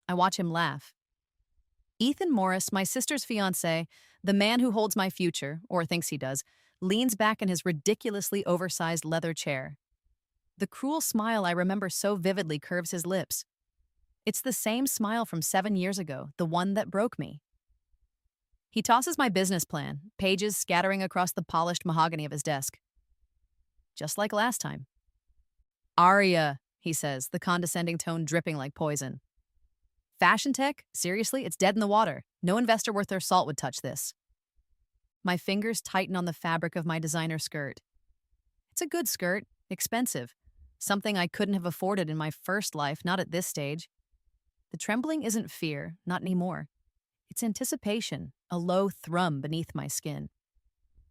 I watch him laugh. Ethan Morris, my sister's fiancé, the man who holds my future, or thinks he does, leans back in his ridiculously oversized leather chair. The cruel smile I remember so vividly curves his lips. It's the same smile from 7 years ago, the one that broke me. He tosses my business plan, pages scattering across the polished mahogany of his desk. Just like last time. Aria, he says, the condescending tone dripping like poison. Fashion tech? Seriously, it's dead in the water. No investor worth their salt would touch this. My fingers tighten on the fabric of my designer skirt. It's a good skirt, expensive. Something I couldn't have afforded in my first life, not at this stage. The trembling isn't fear, not anymore. It's anticipation, a low thrum beneath my skin.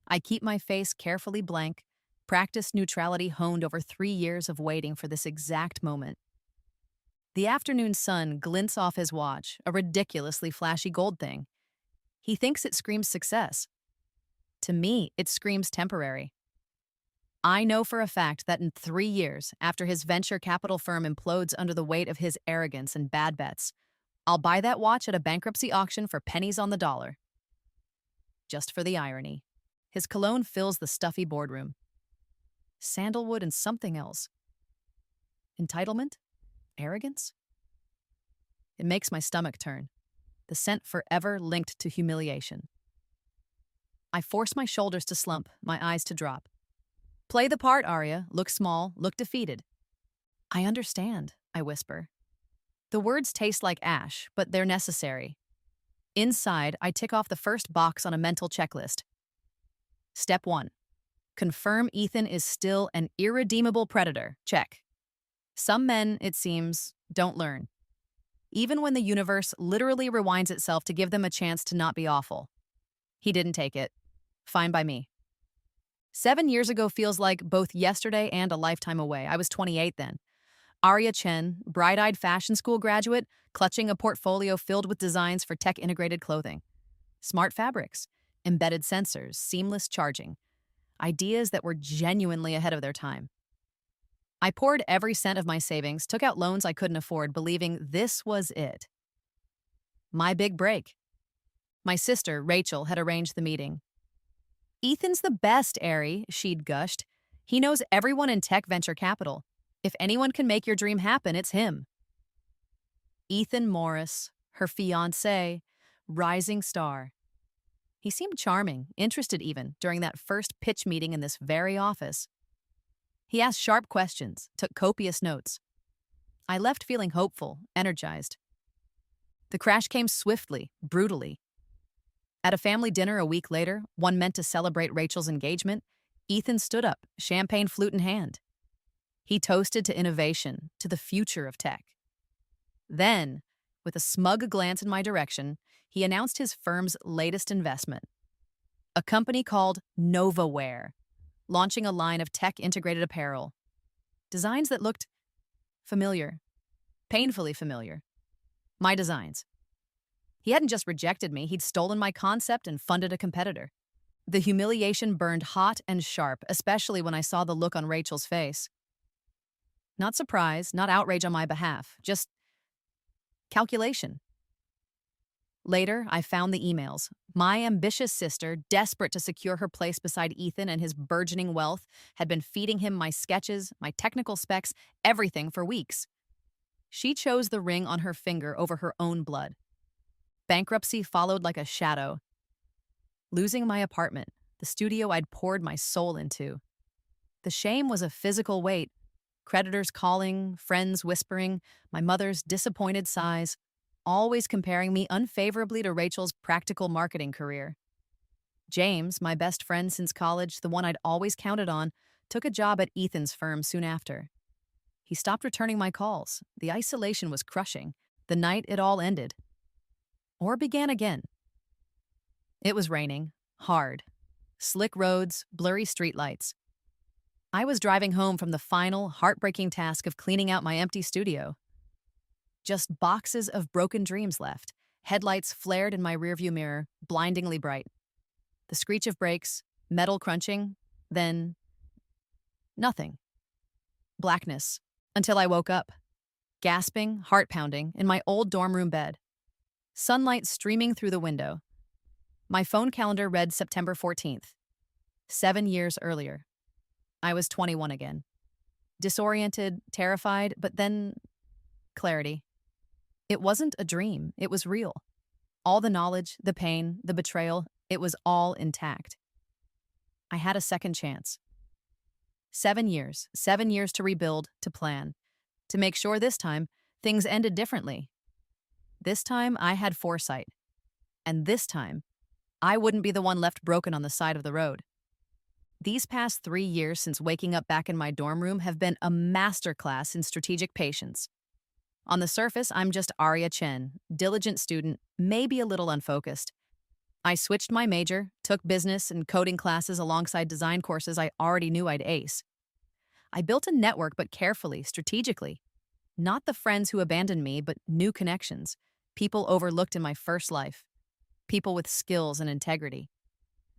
I keep my face carefully blank, practiced neutrality honed over 3 years of waiting for this exact moment. The afternoon sun glints off his watch, a ridiculously flashy gold thing. He thinks it screams success. To me, it screams temporary. I know for a fact that in 3 years, after his venture capital firm implodes under the weight of his arrogance and bad bets, I'll buy that watch at a bankruptcy auction for pennies on the dollar. Just for the irony. His cologne fills the stuffy boardroom. Sandalwood and something else. Entitlement? Arrogance? It makes my stomach turn, the scent forever linked to humiliation. I force my shoulders to slump, my eyes to drop. Play the part, Arya. Look small, look defeated. I understand, I whisper. The words taste like ash, but they're necessary. Inside, I tick off the first box on a mental checklist. Step 1. Confirm Ethan is still an irredeemable predator. Check. Some men, it seems, don't learn. Even when the universe literally rewinds itself to give them a chance to not be awful. He didn't take it. Fine by me. 7 years ago feels like both yesterday and a lifetime away. I was 28 then. Arya Chen, bright-eyed fashion school graduate, clutching a portfolio filled with designs for tech-integrated clothing. Smart fabrics, embedded sensors, seamless charging. Ideas that were genuinely ahead of their time. I poured every cent of my savings, took out loans I couldn't afford, believing this was it. My big break. My sister, Rachel, had arranged the meeting. Ethan's the best, Ari, she'd gushed. He knows everyone in tech venture capital. If anyone can make your dream happen, it's him. Ethan Morris, her fiancé, rising star. He seemed charming, interested even, during that first pitch meeting in this very office. He asked sharp questions, took copious notes. I left feeling hopeful, energized. The crash came swiftly, brutally. At a family dinner a week later, one meant to celebrate Rachel's engagement, Ethan stood up, champagne flute in hand. He toasted to innovation, to the future of tech. Then, with a smug glance in my direction, he announced his firm's latest investment. A company called NovaWear, launching a line of tech-integrated apparel. Designs that looked familiar, painfully familiar. My designs. He hadn't just rejected me, he'd stolen my concept and funded a competitor. The humiliation burned hot and sharp, especially when I saw the look on Rachel's face. Not surprise, not outrage on my behalf, just calculation. Later, I found the emails. My ambitious sister, desperate to secure her place beside Ethan and his burgeoning wealth, had been feeding him my sketches, my technical specs, everything for weeks. She chose the ring on her finger over her own blood. Bankruptcy followed like a shadow. Losing my apartment, the studio I'd poured my soul into. The shame was a physical weight. Creditors calling, friends whispering, my mother's disappointed sighs, always comparing me unfavorably to Rachel's practical marketing career. James, my best friend since college, the one I'd always counted on, took a job at Ethan's firm soon after. He stopped returning my calls. The isolation was crushing. The night it all ended. Or began again. It was raining, hard. Slick roads, blurry streetlights. I was driving home from the final, heartbreaking task of cleaning out my empty studio. Just boxes of broken dreams left. Headlights flared in my rearview mirror, blindingly bright. The screech of brakes, metal crunching, then nothing. Blackness, until I woke up. gasping, heart pounding, in my old dorm room bed. Sunlight streaming through the window. My phone calendar read September 14th, 7 years earlier. I was 21 again. Disoriented, terrified, but then clarity. It wasn't a dream, it was real. All the knowledge, the pain, the betrayal, it was all intact. I had a second chance. 7 years to rebuild, to plan, to make sure this time things ended differently. This time I had foresight. And this time, I wouldn't be the one left broken on the side of the road. These past 3 years since waking up back in my dorm room have been a masterclass in strategic patience. On the surface, I'm just Arya Chen, diligent student, maybe a little unfocused. I switched my major, took business and coding classes alongside design courses I already knew I'd ace. I built a network, but carefully, strategically. Not the friends who abandoned me, but new connections. People overlooked in my first life. People with skills and integrity.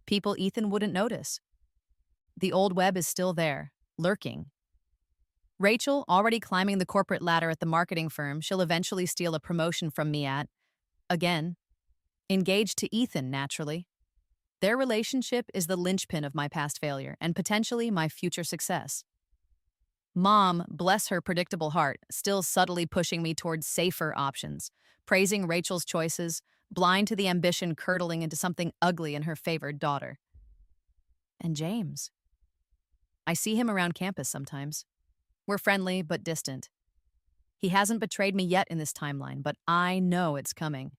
People Ethan wouldn't notice. The old web is still there, lurking. Rachel, already climbing the corporate ladder at the marketing firm she'll eventually steal a promotion from me at, again, engaged to Ethan, naturally. Their relationship is the linchpin of my past failure and potentially my future success. Mom, bless her predictable heart, still subtly pushing me towards safer options, praising Rachel's choices, blind to the ambition curdling into something ugly in her favored daughter. And James. I see him around campus sometimes. We're friendly but distant. He hasn't betrayed me yet in this timeline, but I know it's coming.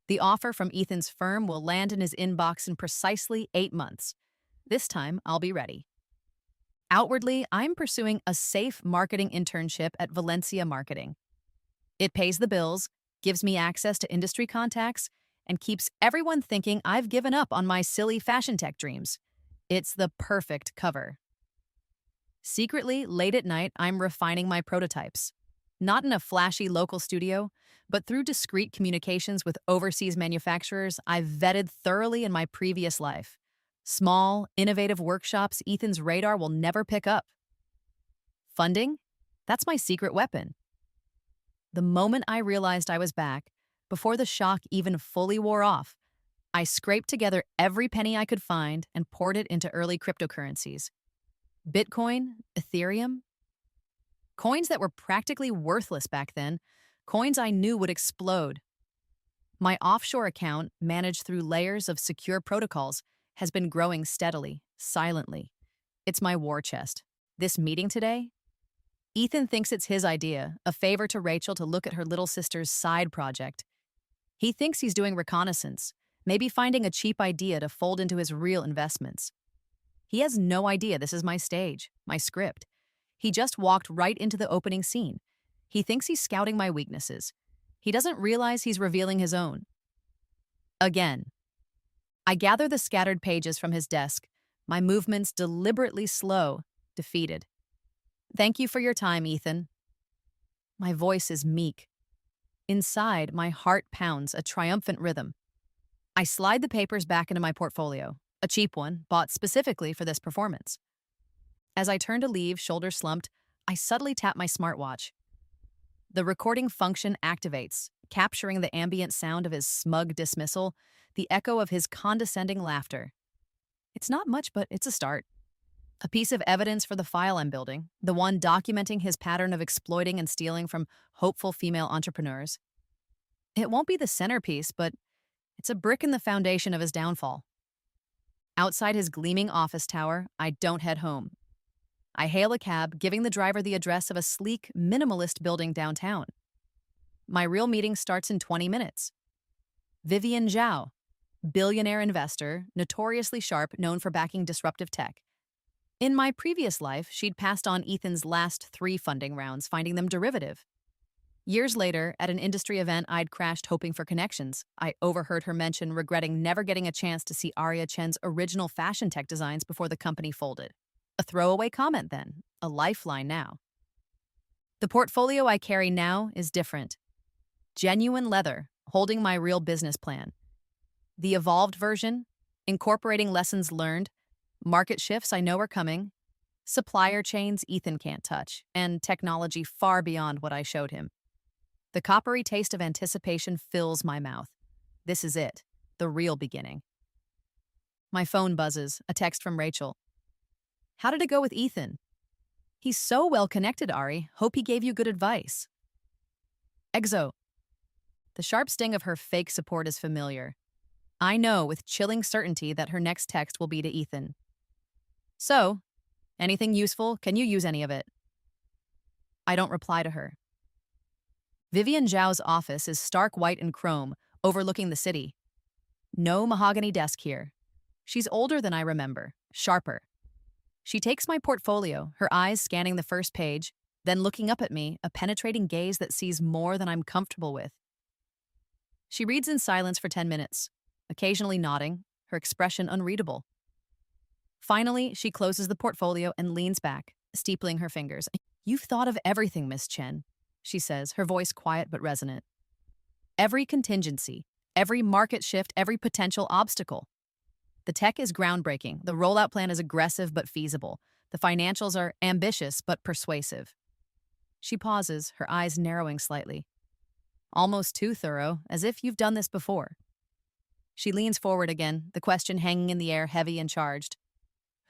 The offer from Ethan's firm will land in his inbox in precisely 8 months. This time, I'll be ready. Outwardly, I'm pursuing a safe marketing internship at Valencia Marketing. It pays the bills, gives me access to industry contacts, and keeps everyone thinking I've given up on my silly fashion tech dreams. It's the perfect cover. Secretly, late at night, I'm refining my prototypes. Not in a flashy local studio, but through discreet communications with overseas manufacturers I've vetted thoroughly in my previous life. Small, innovative workshops Ethan's radar will never pick up. Funding? That's my secret weapon. The moment I realized I was back, before the shock even fully wore off, I scraped together every penny I could find and poured it into early cryptocurrencies. Bitcoin, Ethereum, coins that were practically worthless back then, coins I knew would explode. My offshore account, managed through layers of secure protocols, has been growing steadily, silently. It's my war chest. This meeting today? Ethan thinks it's his idea, a favor to Rachel to look at her little sister's side project. He thinks he's doing reconnaissance, maybe finding a cheap idea to fold into his real investments. He has no idea this is my stage, my script. He just walked right into the opening scene. He thinks he's scouting my weaknesses. He doesn't realize he's revealing his own. Again. I gather the scattered pages from his desk, my movements deliberately slow, defeated. Thank you for your time, Ethan. My voice is meek. Inside, my heart pounds a triumphant rhythm. I slide the papers back into my portfolio, a cheap one, bought specifically for this performance. As I turn to leave, shoulders slumped, I subtly tap my smartwatch. The recording function activates, capturing the ambient sound of his smug dismissal, the echo of his condescending laughter. It's not much, but it's a start. A piece of evidence for the file I'm building, the one documenting his pattern of exploiting and stealing from hopeful female entrepreneurs. It won't be the centerpiece, but it's a brick in the foundation of his downfall. Outside his gleaming office tower, I don't head home. I hail a cab, giving the driver the address of a sleek, minimalist building downtown. My real meeting starts in 20 minutes. Vivian Zhao, billionaire investor, notoriously sharp, known for backing disruptive tech. In my previous life, she'd passed on Ethan's last 3 funding rounds, finding them derivative. Years later, at an industry event I'd crashed hoping for connections, I overheard her mention regretting never getting a chance to see Arya Chen's original fashion tech designs before the company folded. A throwaway comment then, a lifeline now. The portfolio I carry now is different. Genuine leather, holding my real business plan. The evolved version, incorporating lessons learned, market shifts I know are coming, Supplier chains Ethan can't touch, and technology far beyond what I showed him. The coppery taste of anticipation fills my mouth. This is it, the real beginning. My phone buzzes, a text from Rachel. How did it go with Ethan? He's so well connected, Ari. Hope he gave you good advice. Exo. The sharp sting of her fake support is familiar. I know with chilling certainty that her next text will be to Ethan. So, anything useful? Can you use any of it? I don't reply to her. Vivian Zhao's office is stark white and chrome, overlooking the city. No mahogany desk here. She's older than I remember, sharper. She takes my portfolio, her eyes scanning the first page, then looking up at me, a penetrating gaze that sees more than I'm comfortable with. She reads in silence for 10 minutes, occasionally nodding, her expression unreadable. Finally, she closes the portfolio and leans back, steepling her fingers. You've thought of everything, Miss Chen, she says, her voice quiet but resonant. Every contingency, every market shift, every potential obstacle. The tech is groundbreaking. The rollout plan is aggressive but feasible. The financials are ambitious but persuasive. She pauses, her eyes narrowing slightly. Almost too thorough, as if you've done this before. She leans forward again, the question hanging in the air, heavy and charged.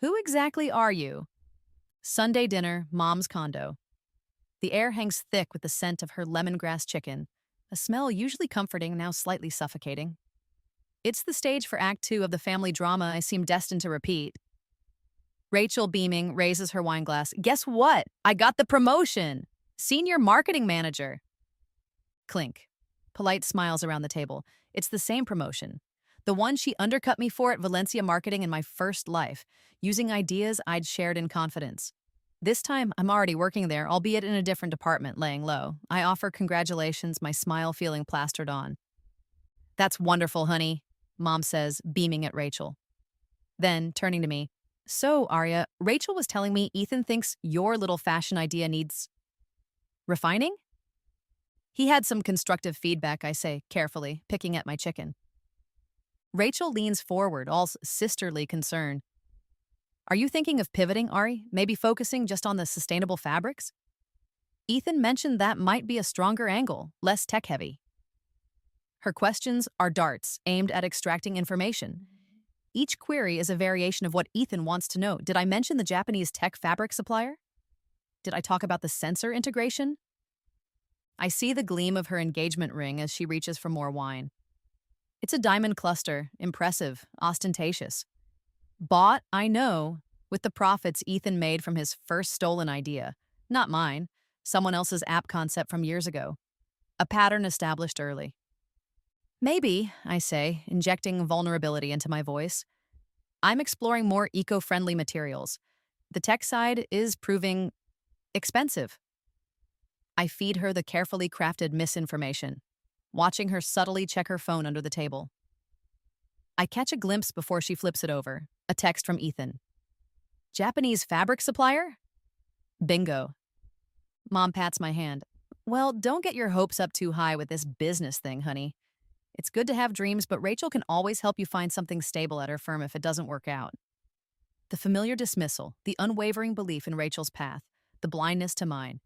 Who exactly are you? Sunday dinner, Mom's condo. The air hangs thick with the scent of her lemongrass chicken, a smell usually comforting, now slightly suffocating. It's the stage for Act 2 of the family drama I seem destined to repeat. Rachel, beaming, raises her wine glass. Guess what? I got the promotion! Senior marketing manager. Clink. Polite smiles around the table. It's the same promotion. The one she undercut me for at Valencia Marketing in my first life, using ideas I'd shared in confidence. This time, I'm already working there, albeit in a different department, laying low. I offer congratulations, my smile feeling plastered on. That's wonderful, honey, Mom says, beaming at Rachel. Then, turning to me, so, Arya, Rachel was telling me Ethan thinks your little fashion idea needs refining? He had some constructive feedback, I say, carefully, picking at my chicken. Rachel leans forward, all sisterly concern. Are you thinking of pivoting, Ari? Maybe focusing just on the sustainable fabrics? Ethan mentioned that might be a stronger angle, less tech-heavy. Her questions are darts, aimed at extracting information. Each query is a variation of what Ethan wants to know. Did I mention the Japanese tech fabric supplier? Did I talk about the sensor integration? I see the gleam of her engagement ring as she reaches for more wine. It's a diamond cluster, impressive, ostentatious. Bought, I know, with the profits Ethan made from his first stolen idea. Not mine, someone else's app concept from years ago. A pattern established early. Maybe, I say, injecting vulnerability into my voice. I'm exploring more eco-friendly materials. The tech side is proving expensive. I feed her the carefully crafted misinformation, watching her subtly check her phone under the table. I catch a glimpse before she flips it over, a text from Ethan. Japanese fabric supplier? Bingo. Mom pats my hand. Well, don't get your hopes up too high with this business thing, honey. It's good to have dreams, but Rachel can always help you find something stable at her firm if it doesn't work out. The familiar dismissal, the unwavering belief in Rachel's path, the blindness to mine.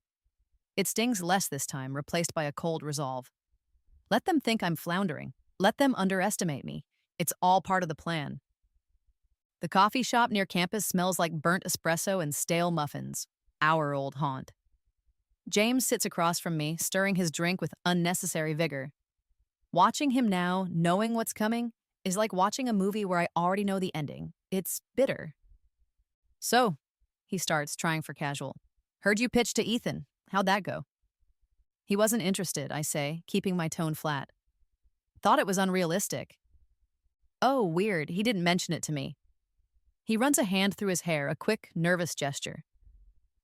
It stings less this time, replaced by a cold resolve. Let them think I'm floundering. Let them underestimate me. It's all part of the plan. The coffee shop near campus smells like burnt espresso and stale muffins. Our old haunt. James sits across from me, stirring his drink with unnecessary vigor. Watching him now, knowing what's coming, is like watching a movie where I already know the ending. It's bitter. So, he starts, trying for casual. Heard you pitch to Ethan. How'd that go? He wasn't interested, I say, keeping my tone flat. Thought it was unrealistic. Oh, weird. He didn't mention it to me. He runs a hand through his hair, a quick, nervous gesture.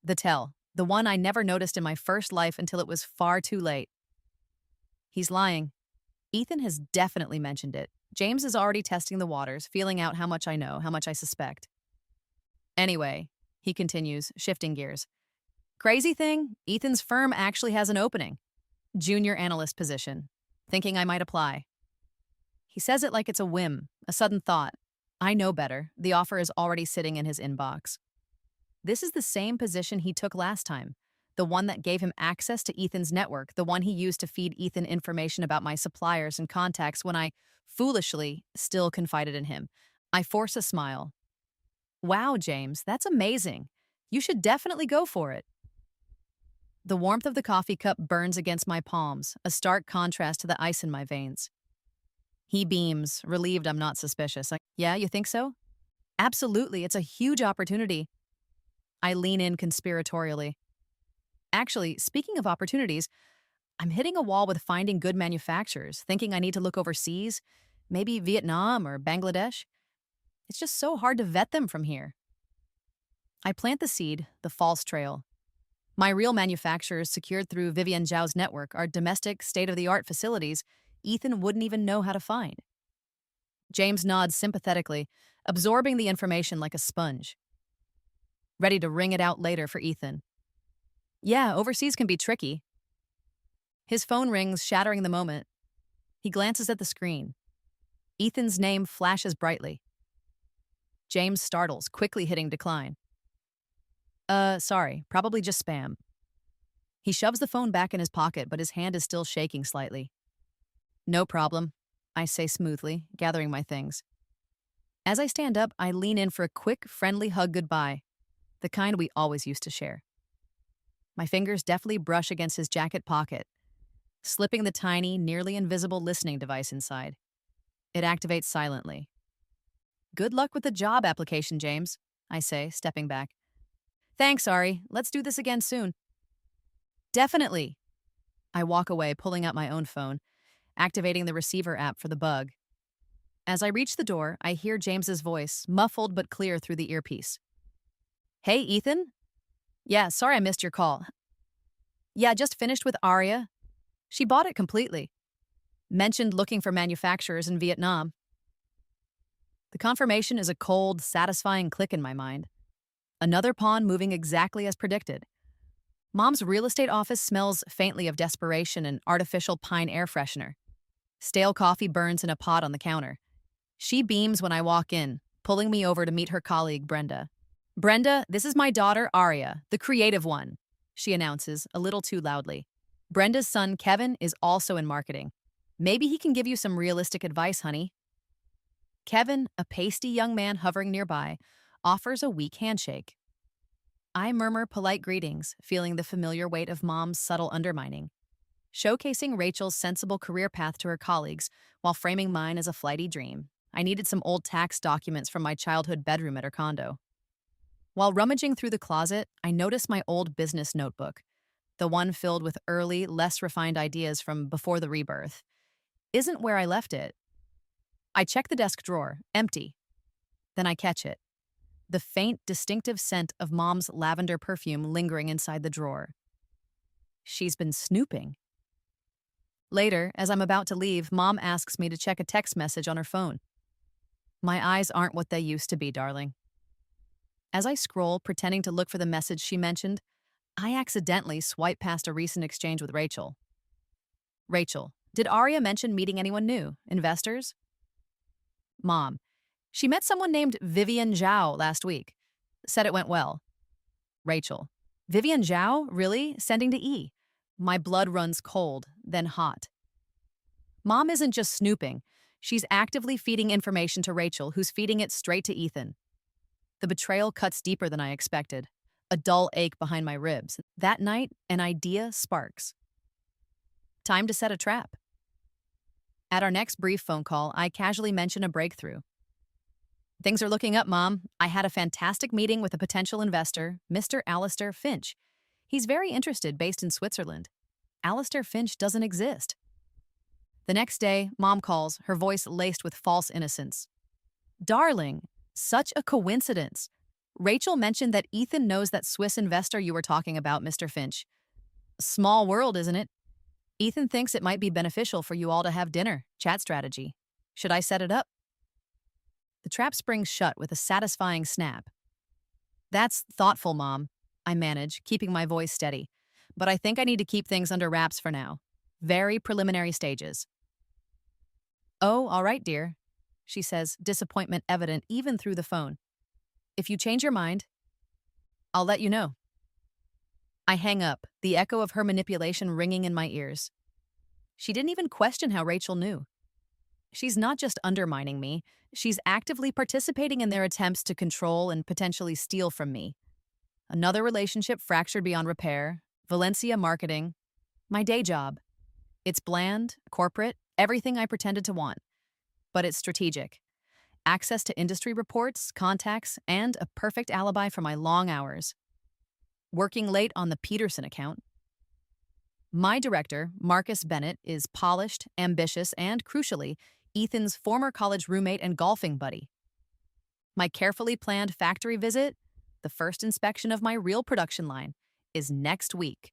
The tell, the one I never noticed in my first life until it was far too late. He's lying. Ethan has definitely mentioned it. James is already testing the waters, feeling out how much I know, how much I suspect. Anyway, he continues, shifting gears. Crazy thing, Ethan's firm actually has an opening. Junior analyst position. Thinking I might apply. He says it like it's a whim, a sudden thought. I know better. The offer is already sitting in his inbox. This is the same position he took last time, the one that gave him access to Ethan's network, the one he used to feed Ethan information about my suppliers and contacts when I, foolishly, still confided in him. I force a smile. Wow, James, that's amazing. You should definitely go for it. The warmth of the coffee cup burns against my palms, a stark contrast to the ice in my veins. He beams, relieved I'm not suspicious. Yeah, you think so? Absolutely, it's a huge opportunity. I lean in conspiratorially. Actually, speaking of opportunities, I'm hitting a wall with finding good manufacturers, thinking I need to look overseas, maybe Vietnam or Bangladesh. It's just so hard to vet them from here. I plant the seed, the false trail. My real manufacturers secured through Vivian Zhao's network are domestic, state-of-the-art facilities Ethan wouldn't even know how to find. James nods sympathetically, absorbing the information like a sponge. Ready to wring it out later for Ethan. Yeah, overseas can be tricky. His phone rings, shattering the moment. He glances at the screen. Ethan's name flashes brightly. James startles, quickly hitting decline. Sorry, probably just spam. He shoves the phone back in his pocket, but his hand is still shaking slightly. No problem, I say smoothly, gathering my things. As I stand up, I lean in for a quick, friendly hug goodbye, the kind we always used to share. My fingers deftly brush against his jacket pocket, slipping the tiny, nearly invisible listening device inside. It activates silently. Good luck with the job application, James, I say, stepping back. Thanks, Ari. Let's do this again soon. Definitely. I walk away, pulling out my own phone, activating the receiver app for the bug. As I reach the door, I hear James's voice, muffled but clear through the earpiece. Hey, Ethan? Yeah, sorry I missed your call. Yeah, just finished with Aria. She bought it completely. Mentioned looking for manufacturers in Vietnam. The confirmation is a cold, satisfying click in my mind. Another pawn moving exactly as predicted. Mom's real estate office smells faintly of desperation and artificial pine air freshener. Stale coffee burns in a pot on the counter. She beams when I walk in, pulling me over to meet her colleague, Brenda. Brenda, this is my daughter, Aria, the creative one, she announces, a little too loudly. Brenda's son, Kevin, is also in marketing. Maybe he can give you some realistic advice, honey. Kevin, a pasty young man hovering nearby, offers a weak handshake. I murmur polite greetings, feeling the familiar weight of Mom's subtle undermining, showcasing Rachel's sensible career path to her colleagues while framing mine as a flighty dream. I needed some old tax documents from my childhood bedroom at her condo. While rummaging through the closet, I noticed my old business notebook, the one filled with early, less refined ideas from before the rebirth. Isn't where I left it. I check the desk drawer, empty. Then I catch it. The faint, distinctive scent of Mom's lavender perfume lingering inside the drawer. She's been snooping. Later, as I'm about to leave, Mom asks me to check a text message on her phone. My eyes aren't what they used to be, darling. As I scroll, pretending to look for the message she mentioned, I accidentally swipe past a recent exchange with Rachel. Rachel, did Aria mention meeting anyone new? Investors? Mom, she met someone named Vivian Zhao last week. Said it went well. Rachel, Vivian Zhao? Really? Sending to E. My blood runs cold, then hot. Mom isn't just snooping. She's actively feeding information to Rachel, who's feeding it straight to Ethan. The betrayal cuts deeper than I expected. A dull ache behind my ribs. That night, an idea sparks. Time to set a trap. At our next brief phone call, I casually mention a breakthrough. Things are looking up, Mom. I had a fantastic meeting with a potential investor, Mr. Alistair Finch. He's very interested, based in Switzerland. Alistair Finch doesn't exist. The next day, Mom calls, her voice laced with false innocence. Darling, such a coincidence. Rachel mentioned that Ethan knows that Swiss investor you were talking about, Mr. Finch. Small world, isn't it? Ethan thinks it might be beneficial for you all to have dinner, chat strategy. Should I set it up? The trap springs shut with a satisfying snap. That's thoughtful, Mom, I manage, keeping my voice steady. But I think I need to keep things under wraps for now. Very preliminary stages. Oh, all right, dear, she says, disappointment evident even through the phone. If you change your mind. I'll let you know. I hang up, the echo of her manipulation ringing in my ears. She didn't even question how Rachel knew. She's not just undermining me, she's actively participating in their attempts to control and potentially steal from me. Another relationship fractured beyond repair, Valencia marketing, my day job. It's bland, corporate, everything I pretended to want. But it's strategic. Access to industry reports, contacts, and a perfect alibi for my long hours. Working late on the Peterson account. My director, Marcus Bennett, is polished, ambitious, and, crucially, Ethan's former college roommate and golfing buddy. My carefully planned factory visit, the first inspection of my real production line, is next week.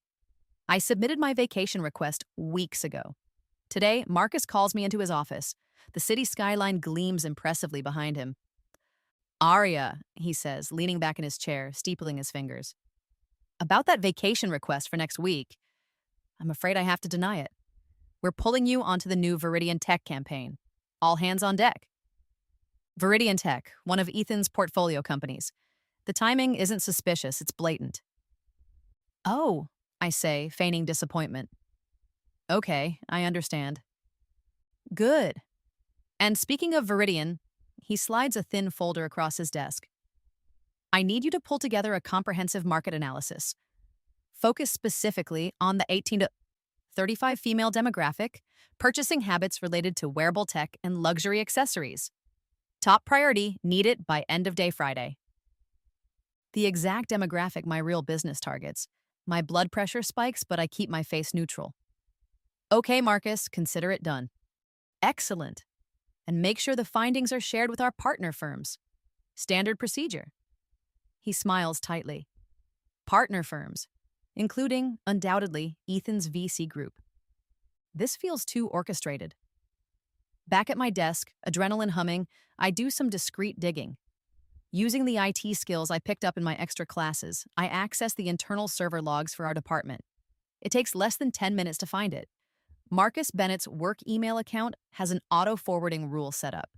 I submitted my vacation request weeks ago. Today, Marcus calls me into his office. The city skyline gleams impressively behind him. "Aria," he says, leaning back in his chair, steepling his fingers. "About that vacation request for next week, I'm afraid I have to deny it. We're pulling you onto the new Viridian Tech campaign. All hands on deck." Viridian Tech, one of Ethan's portfolio companies. The timing isn't suspicious, it's blatant. "Oh," I say, feigning disappointment. "Okay, I understand." "Good." And speaking of Viridian, he slides a thin folder across his desk. "I need you to pull together a comprehensive market analysis. Focus specifically on the 18 to 35 female demographic, purchasing habits related to wearable tech and luxury accessories. Top priority, need it by end of day Friday." The exact demographic my real business targets. My blood pressure spikes, but I keep my face neutral. "Okay, Marcus, consider it done." "Excellent. And make sure the findings are shared with our partner firms. Standard procedure." He smiles tightly. Partner firms, including, undoubtedly, Ethan's VC group. This feels too orchestrated. Back at my desk, adrenaline humming, I do some discreet digging. Using the IT skills I picked up in my extra classes, I access the internal server logs for our department. It takes less than 10 minutes to find it. Marcus Bennett's work email account has an auto-forwarding rule set up.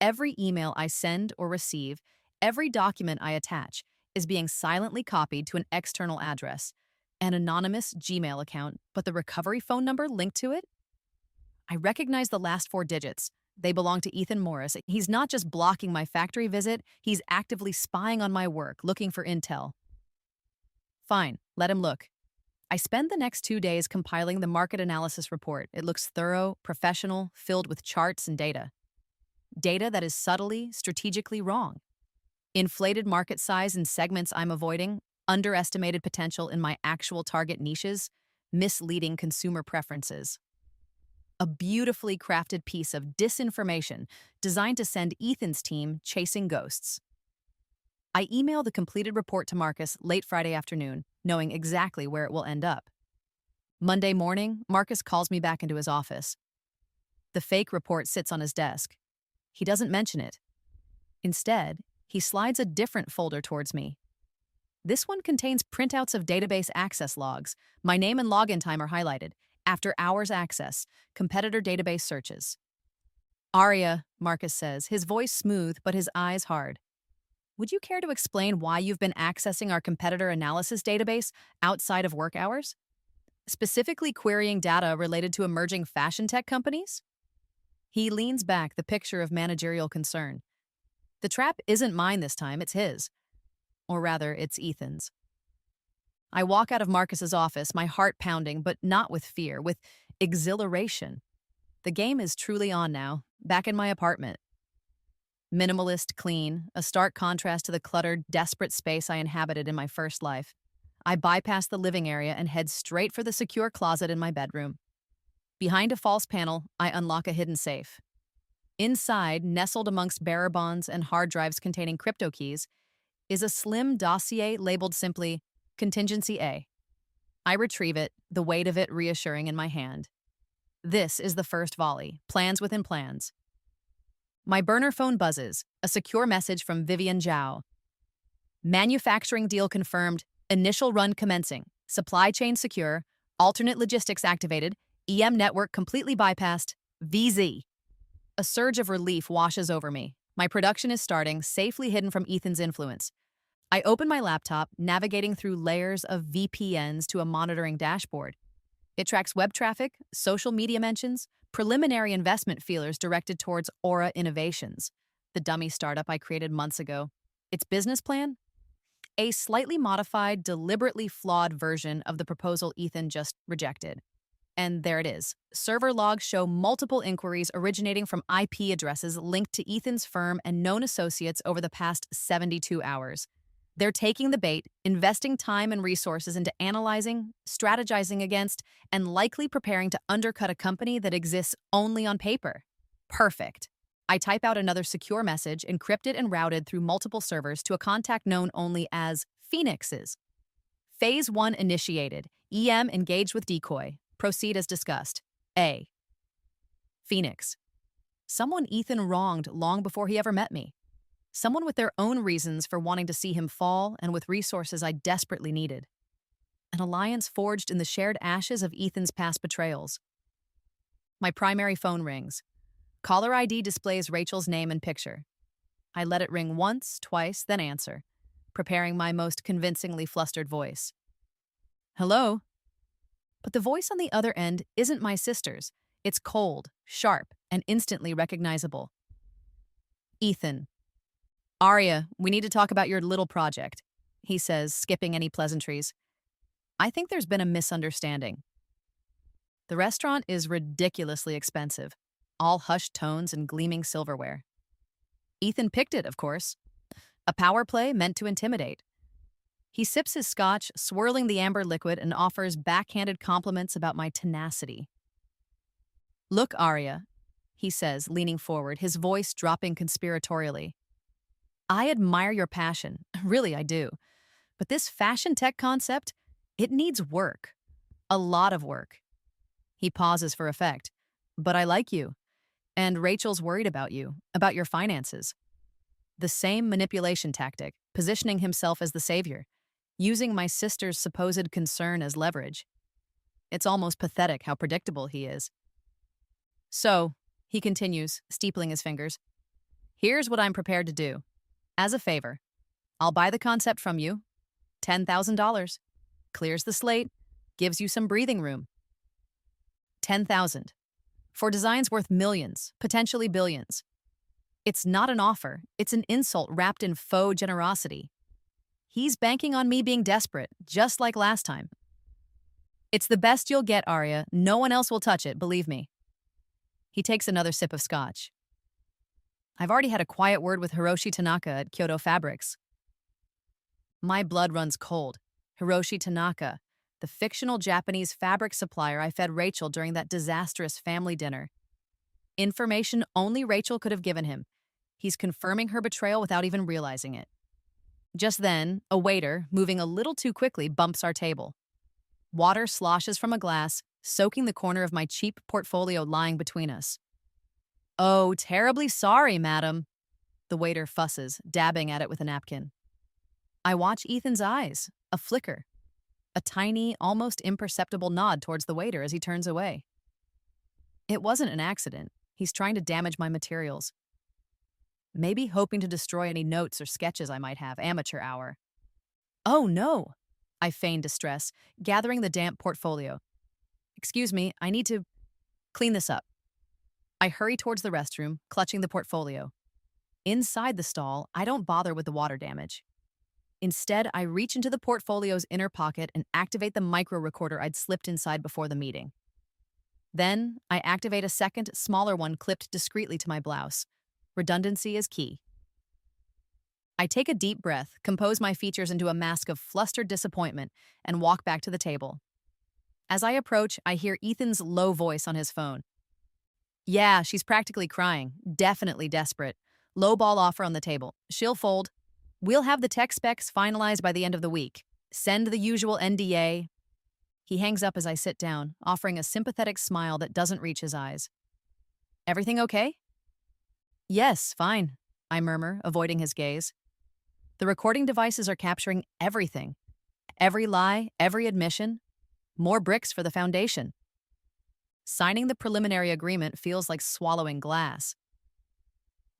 Every email I send or receive, every document I attach, is being silently copied to an external address, an anonymous Gmail account, but the recovery phone number linked to it? I recognize the last 4 digits. They belong to Ethan Morris. He's not just blocking my factory visit, he's actively spying on my work, looking for intel. Fine, let him look. I spend the next 2 days compiling the market analysis report. It looks thorough, professional, filled with charts and data. Data that is subtly, strategically wrong. Inflated market size in segments I'm avoiding, underestimated potential in my actual target niches, misleading consumer preferences. A beautifully crafted piece of disinformation designed to send Ethan's team chasing ghosts. I email the completed report to Marcus late Friday afternoon, knowing exactly where it will end up. Monday morning, Marcus calls me back into his office. The fake report sits on his desk. He doesn't mention it. Instead, he slides a different folder towards me. This one contains printouts of database access logs. My name and login time are highlighted. After hours access, competitor database searches. "Aria," Marcus says, his voice smooth but his eyes hard. "Would you care to explain why you've been accessing our competitor analysis database outside of work hours? Specifically querying data related to emerging fashion tech companies?" He leans back, the picture of managerial concern. The trap isn't mine this time, it's his. Or rather, it's Ethan's. I walk out of Marcus's office, my heart pounding, but not with fear, with exhilaration. The game is truly on now, back in my apartment. Minimalist, clean, a stark contrast to the cluttered, desperate space I inhabited in my first life. I bypass the living area and head straight for the secure closet in my bedroom. Behind a false panel, I unlock a hidden safe. Inside, nestled amongst bearer bonds and hard drives containing crypto keys, is a slim dossier labeled simply Contingency A. I retrieve it, the weight of it reassuring in my hand. This is the first volley, plans within plans. My burner phone buzzes, a secure message from Vivian Zhao. "Manufacturing deal confirmed, initial run commencing, supply chain secure, alternate logistics activated, EM network completely bypassed, VZ." A surge of relief washes over me. My production is starting, safely hidden from Ethan's influence. I open my laptop, navigating through layers of VPNs to a monitoring dashboard. It tracks web traffic, social media mentions, preliminary investment feelers directed towards Aura Innovations, the dummy startup I created months ago. Its business plan? A slightly modified, deliberately flawed version of the proposal Ethan just rejected. And there it is. Server logs show multiple inquiries originating from IP addresses linked to Ethan's firm and known associates over the past 72 hours. They're taking the bait, investing time and resources into analyzing, strategizing against, and likely preparing to undercut a company that exists only on paper. Perfect. I type out another secure message, encrypted and routed through multiple servers to a contact known only as Phoenix's. Phase 1 initiated. EM engaged with Decoy. Proceed as discussed. A. Phoenix. Someone Ethan wronged long before he ever met me. Someone with their own reasons for wanting to see him fall and with resources I desperately needed. An alliance forged in the shared ashes of Ethan's past betrayals. My primary phone rings. Caller ID displays Rachel's name and picture. I let it ring once, twice, then answer, preparing my most convincingly flustered voice. Hello? But the voice on the other end isn't my sister's. It's cold, sharp, and instantly recognizable. Ethan. Arya, we need to talk about your little project, he says, skipping any pleasantries. I think there's been a misunderstanding. The restaurant is ridiculously expensive, all hushed tones and gleaming silverware. Ethan picked it, of course. A power play meant to intimidate. He sips his scotch, swirling the amber liquid, and offers backhanded compliments about my tenacity. Look, Arya, he says, leaning forward, his voice dropping conspiratorially. I admire your passion, really I do. But this fashion tech concept, it needs work. A lot of work. He pauses for effect. But I like you. And Rachel's worried about you, about your finances. The same manipulation tactic, positioning himself as the savior, using my sister's supposed concern as leverage. It's almost pathetic how predictable he is. So, he continues, steepling his fingers, here's what I'm prepared to do. As a favor, I'll buy the concept from you. $10,000. Clears the slate, gives you some breathing room. $10,000. For designs worth millions, potentially billions. It's not an offer, it's an insult wrapped in faux generosity. He's banking on me being desperate, just like last time. It's the best you'll get, Arya. No one else will touch it, believe me. He takes another sip of scotch. I've already had a quiet word with Hiroshi Tanaka at Kyoto Fabrics. My blood runs cold. Hiroshi Tanaka, the fictional Japanese fabric supplier I fed Rachel during that disastrous family dinner. Information only Rachel could have given him. He's confirming her betrayal without even realizing it. Just then, a waiter, moving a little too quickly, bumps our table. Water sloshes from a glass, soaking the corner of my cheap portfolio lying between us. Oh, terribly sorry, madam. The waiter fusses, dabbing at it with a napkin. I watch Ethan's eyes, a flicker. A tiny, almost imperceptible nod towards the waiter as he turns away. It wasn't an accident. He's trying to damage my materials. Maybe hoping to destroy any notes or sketches I might have. Amateur hour. Oh, no. I feign distress, gathering the damp portfolio. Excuse me, I need to clean this up. I hurry towards the restroom, clutching the portfolio. Inside the stall, I don't bother with the water damage. Instead, I reach into the portfolio's inner pocket and activate the micro recorder I'd slipped inside before the meeting. Then, I activate a second, smaller one clipped discreetly to my blouse. Redundancy is key. I take a deep breath, compose my features into a mask of flustered disappointment, and walk back to the table. As I approach, I hear Ethan's low voice on his phone. Yeah, she's practically crying. Definitely desperate. Lowball offer on the table. She'll fold. We'll have the tech specs finalized by the end of the week. Send the usual NDA. He hangs up as I sit down, offering a sympathetic smile that doesn't reach his eyes. Everything okay? Yes, fine, I murmur, avoiding his gaze. The recording devices are capturing everything. Every lie, every admission. More bricks for the foundation. Signing the preliminary agreement feels like swallowing glass.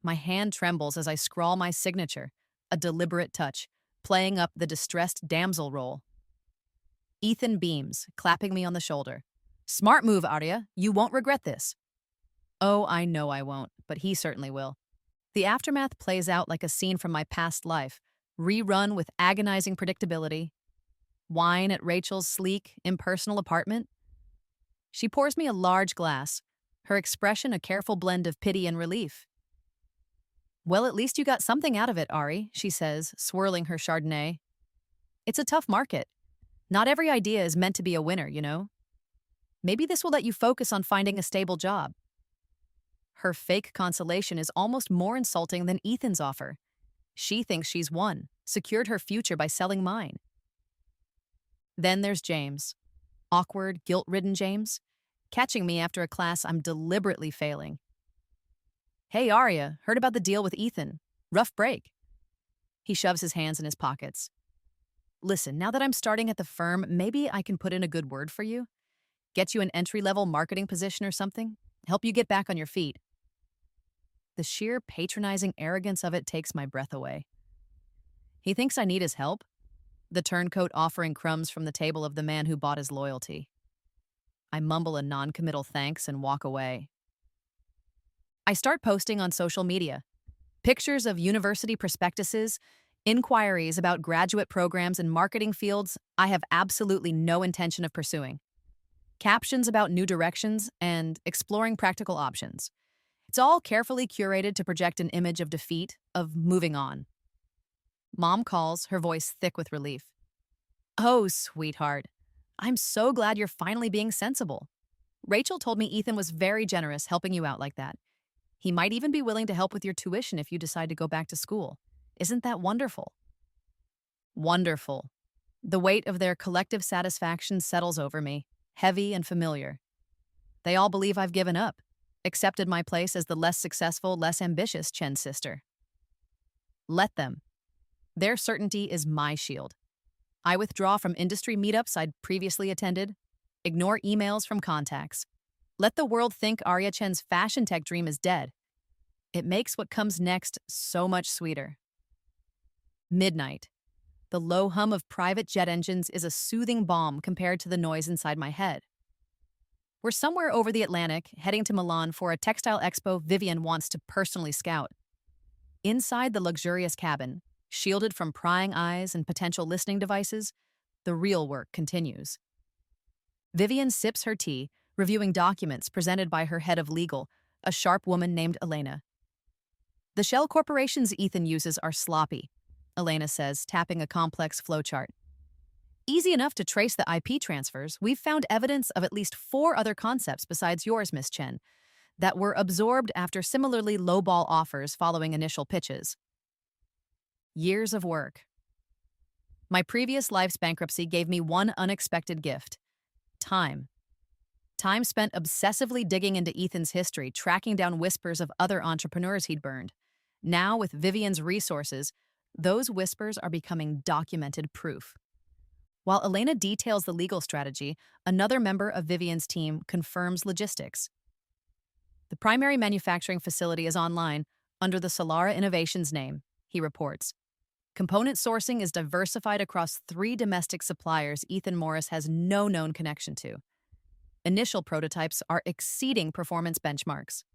My hand trembles as I scrawl my signature, a deliberate touch, playing up the distressed damsel role. Ethan beams, clapping me on the shoulder. Smart move, Arya. You won't regret this. Oh, I know I won't, but he certainly will. The aftermath plays out like a scene from my past life, rerun with agonizing predictability. Wine at Rachel's sleek, impersonal apartment. She pours me a large glass, her expression a careful blend of pity and relief. Well, at least you got something out of it, Ari, she says, swirling her Chardonnay. It's a tough market. Not every idea is meant to be a winner, you know? Maybe this will let you focus on finding a stable job. Her fake consolation is almost more insulting than Ethan's offer. She thinks she's won, secured her future by selling mine. Then there's James. Awkward, guilt-ridden James, catching me after a class I'm deliberately failing. Hey, Arya, heard about the deal with Ethan. Rough break. He shoves his hands in his pockets. Listen, now that I'm starting at the firm, maybe I can put in a good word for you? Get you an entry-level marketing position or something? Help you get back on your feet. The sheer patronizing arrogance of it takes my breath away. He thinks I need his help? The turncoat offering crumbs from the table of the man who bought his loyalty. I mumble a non-committal thanks and walk away. I start posting on social media. Pictures of university prospectuses, inquiries about graduate programs and marketing fields I have absolutely no intention of pursuing. Captions about new directions and exploring practical options. It's all carefully curated to project an image of defeat, of moving on. Mom calls, her voice thick with relief. Oh, sweetheart. I'm so glad you're finally being sensible. Rachel told me Ethan was very generous helping you out like that. He might even be willing to help with your tuition if you decide to go back to school. Isn't that wonderful? Wonderful. The weight of their collective satisfaction settles over me, heavy and familiar. They all believe I've given up, accepted my place as the less successful, less ambitious Chen's sister. Let them. Their certainty is my shield. I withdraw from industry meetups I'd previously attended, ignore emails from contacts. Let the world think Arya Chen's fashion tech dream is dead. It makes what comes next so much sweeter. Midnight. The low hum of private jet engines is a soothing balm compared to the noise inside my head. We're somewhere over the Atlantic, heading to Milan for a textile expo Vivian wants to personally scout. Inside the luxurious cabin, shielded from prying eyes and potential listening devices, the real work continues. Vivian sips her tea, reviewing documents presented by her head of legal, a sharp woman named Elena. The shell corporations Ethan uses are sloppy, Elena says, tapping a complex flowchart. Easy enough to trace the IP transfers, we've found evidence of at least 4 other concepts besides yours, Miss Chen, that were absorbed after similarly lowball offers following initial pitches. Years of work. My previous life's bankruptcy gave me one unexpected gift: time. Time spent obsessively digging into Ethan's history, tracking down whispers of other entrepreneurs he'd burned. Now, with Vivian's resources, those whispers are becoming documented proof. While Elena details the legal strategy, another member of Vivian's team confirms logistics. The primary manufacturing facility is online under the Solara Innovations name, he reports. Component sourcing is diversified across 3 domestic suppliers Ethan Morris has no known connection to. Initial prototypes are exceeding performance benchmarks.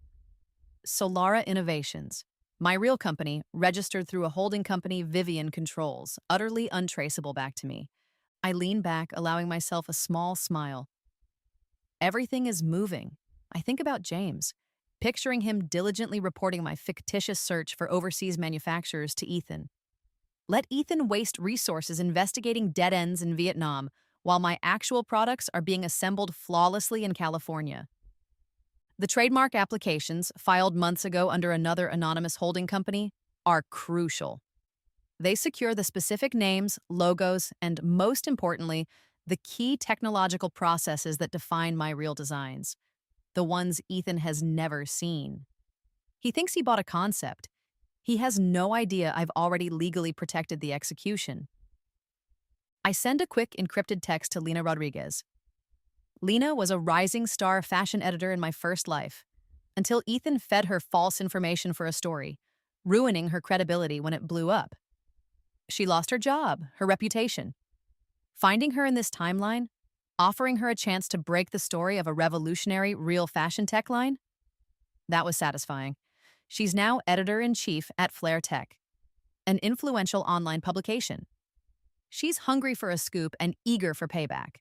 Solara Innovations, my real company, registered through a holding company Vivian controls, utterly untraceable back to me. I lean back, allowing myself a small smile. Everything is moving. I think about James, picturing him diligently reporting my fictitious search for overseas manufacturers to Ethan. Let Ethan waste resources investigating dead ends in Vietnam, while my actual products are being assembled flawlessly in California. The trademark applications, filed months ago under another anonymous holding company, are crucial. They secure the specific names, logos, and most importantly, the key technological processes that define my real designs, the ones Ethan has never seen. He thinks he bought a concept. He has no idea I've already legally protected the execution. I send a quick encrypted text to Lena Rodriguez. Lena was a rising star fashion editor in my first life, until Ethan fed her false information for a story, ruining her credibility when it blew up. She lost her job, her reputation. Finding her in this timeline, offering her a chance to break the story of a revolutionary real fashion tech line, that was satisfying. She's now editor-in-chief at Flair Tech, an influential online publication. She's hungry for a scoop and eager for payback.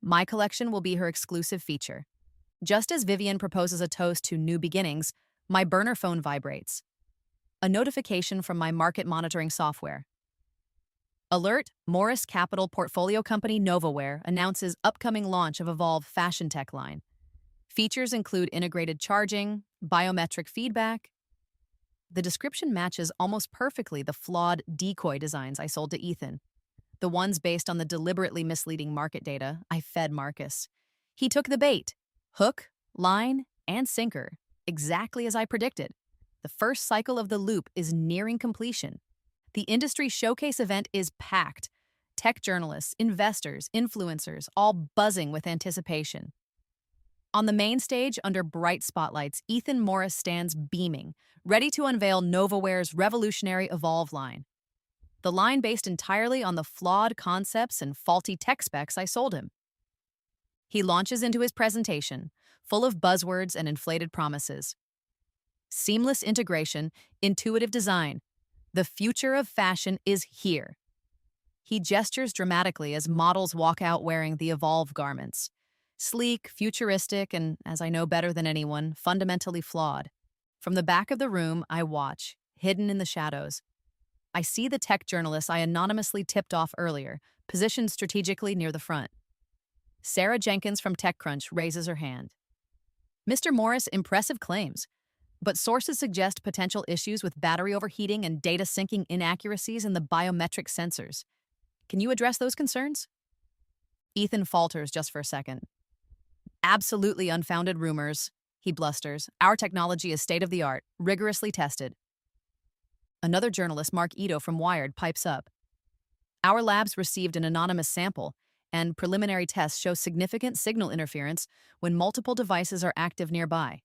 My collection will be her exclusive feature. Just as Vivian proposes a toast to new beginnings, my burner phone vibrates. A notification from my market monitoring software. Alert, Morris Capital portfolio company Novaware announces upcoming launch of Evolve fashion tech line. Features include integrated charging, biometric feedback. The description matches almost perfectly the flawed decoy designs I sold to Ethan. The ones based on the deliberately misleading market data I fed Marcus. He took the bait, hook, line, and sinker, exactly as I predicted. The first cycle of the loop is nearing completion. The industry showcase event is packed. Tech journalists, investors, influencers, all buzzing with anticipation. On the main stage, under bright spotlights, Ethan Morris stands beaming, ready to unveil Novaware's revolutionary Evolve line. The line based entirely on the flawed concepts and faulty tech specs I sold him. He launches into his presentation, full of buzzwords and inflated promises. Seamless integration, intuitive design. The future of fashion is here. He gestures dramatically as models walk out wearing the Evolve garments. Sleek, futuristic, and, as I know better than anyone, fundamentally flawed. From the back of the room, I watch, hidden in the shadows. I see the tech journalists I anonymously tipped off earlier, positioned strategically near the front. Sarah Jenkins from TechCrunch raises her hand. Mr. Morris, impressive claims, but sources suggest potential issues with battery overheating and data syncing inaccuracies in the biometric sensors. Can you address those concerns? Ethan falters just for a second. Absolutely unfounded rumors, he blusters. Our technology is state-of-the-art, rigorously tested. Another journalist, Mark Ito from Wired, pipes up. Our labs received an anonymous sample, and preliminary tests show significant signal interference when multiple devices are active nearby.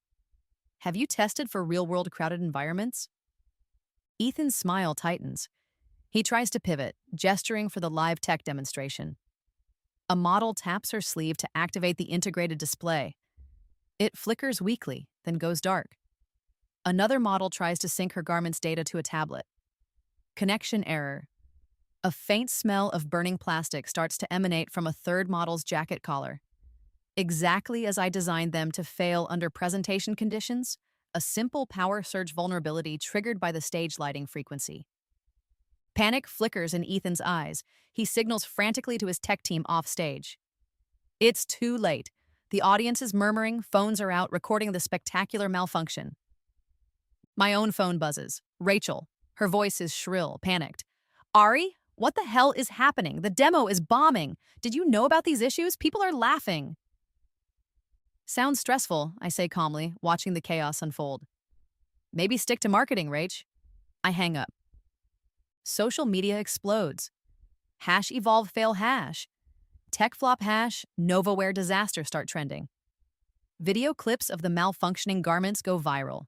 Have you tested for real-world crowded environments? Ethan's smile tightens. He tries to pivot, gesturing for the live tech demonstration. A model taps her sleeve to activate the integrated display. It flickers weakly, then goes dark. Another model tries to sync her garment's data to a tablet. Connection error. A faint smell of burning plastic starts to emanate from a third model's jacket collar. Exactly as I designed them to fail under presentation conditions, a simple power surge vulnerability triggered by the stage lighting frequency. Panic flickers in Ethan's eyes. He signals frantically to his tech team off stage. It's too late. The audience is murmuring, phones are out, recording the spectacular malfunction. My own phone buzzes. Rachel. Her voice is shrill, panicked. Ari, what the hell is happening? The demo is bombing. Did you know about these issues? People are laughing. Sounds stressful, I say calmly, watching the chaos unfold. Maybe stick to marketing, Rach. I hang up. Social media explodes. Hash evolve fail hash. Tech flop hash, Novaware disaster start trending. Video clips of the malfunctioning garments go viral.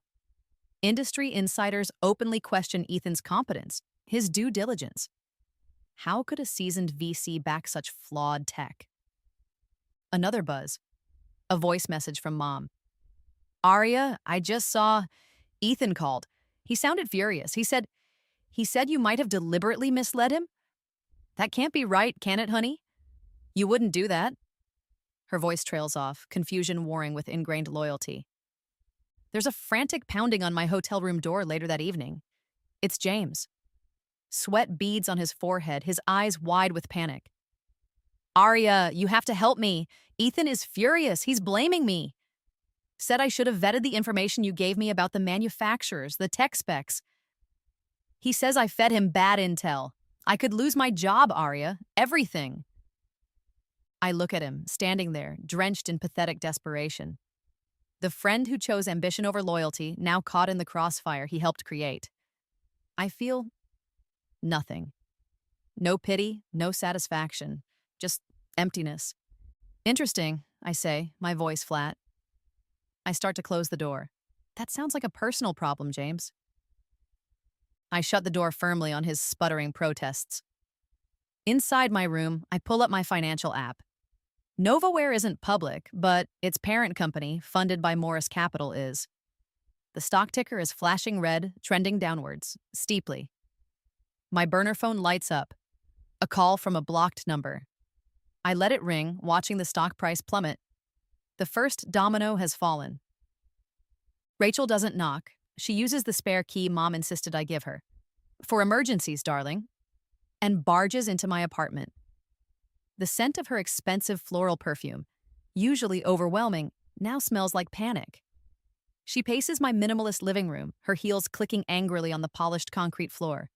Industry insiders openly question Ethan's competence, his due diligence. How could a seasoned VC back such flawed tech? Another buzz. A voice message from Mom. Aria, I just saw... Ethan called. He sounded furious. He said you might have deliberately misled him? That can't be right, can it, honey? You wouldn't do that. Her voice trails off, confusion warring with ingrained loyalty. There's a frantic pounding on my hotel room door later that evening. It's James. Sweat beads on his forehead, his eyes wide with panic. Aria, you have to help me. Ethan is furious. He's blaming me. Said I should have vetted the information you gave me about the manufacturers, the tech specs. He says I fed him bad intel. I could lose my job, Aria. Everything. I look at him, standing there, drenched in pathetic desperation. The friend who chose ambition over loyalty, now caught in the crossfire he helped create. I feel nothing. No pity, no satisfaction. Just emptiness. Interesting, I say, my voice flat. I start to close the door. That sounds like a personal problem, James. I shut the door firmly on his sputtering protests. Inside my room, I pull up my financial app. Novaware isn't public, but its parent company, funded by Morris Capital, is. The stock ticker is flashing red, trending downwards, steeply. My burner phone lights up. A call from a blocked number. I let it ring, watching the stock price plummet. The first domino has fallen. Rachel doesn't knock. She uses the spare key Mom insisted I give her. For emergencies, darling. And barges into my apartment. The scent of her expensive floral perfume, usually overwhelming, now smells like panic. She paces my minimalist living room, her heels clicking angrily on the polished concrete floor.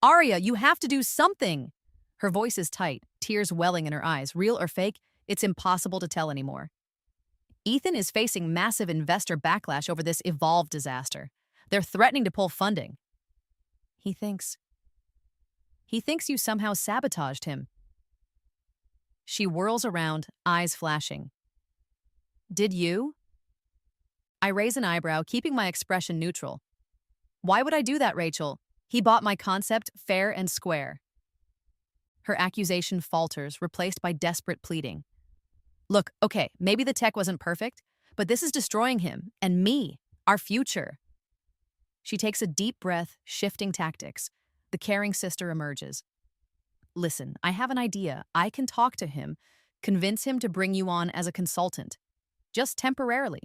Aria, you have to do something! Her voice is tight, tears welling in her eyes. Real or fake, it's impossible to tell anymore. Ethan is facing massive investor backlash over this Evolve disaster. They're threatening to pull funding. He thinks you somehow sabotaged him. She whirls around, eyes flashing. Did you? I raise an eyebrow, keeping my expression neutral. Why would I do that, Rachel? He bought my concept fair and square. Her accusation falters, replaced by desperate pleading. Look, okay, maybe the tech wasn't perfect, but this is destroying him, and me, our future. She takes a deep breath, shifting tactics. The caring sister emerges. Listen, I have an idea. I can talk to him, convince him to bring you on as a consultant. Just temporarily.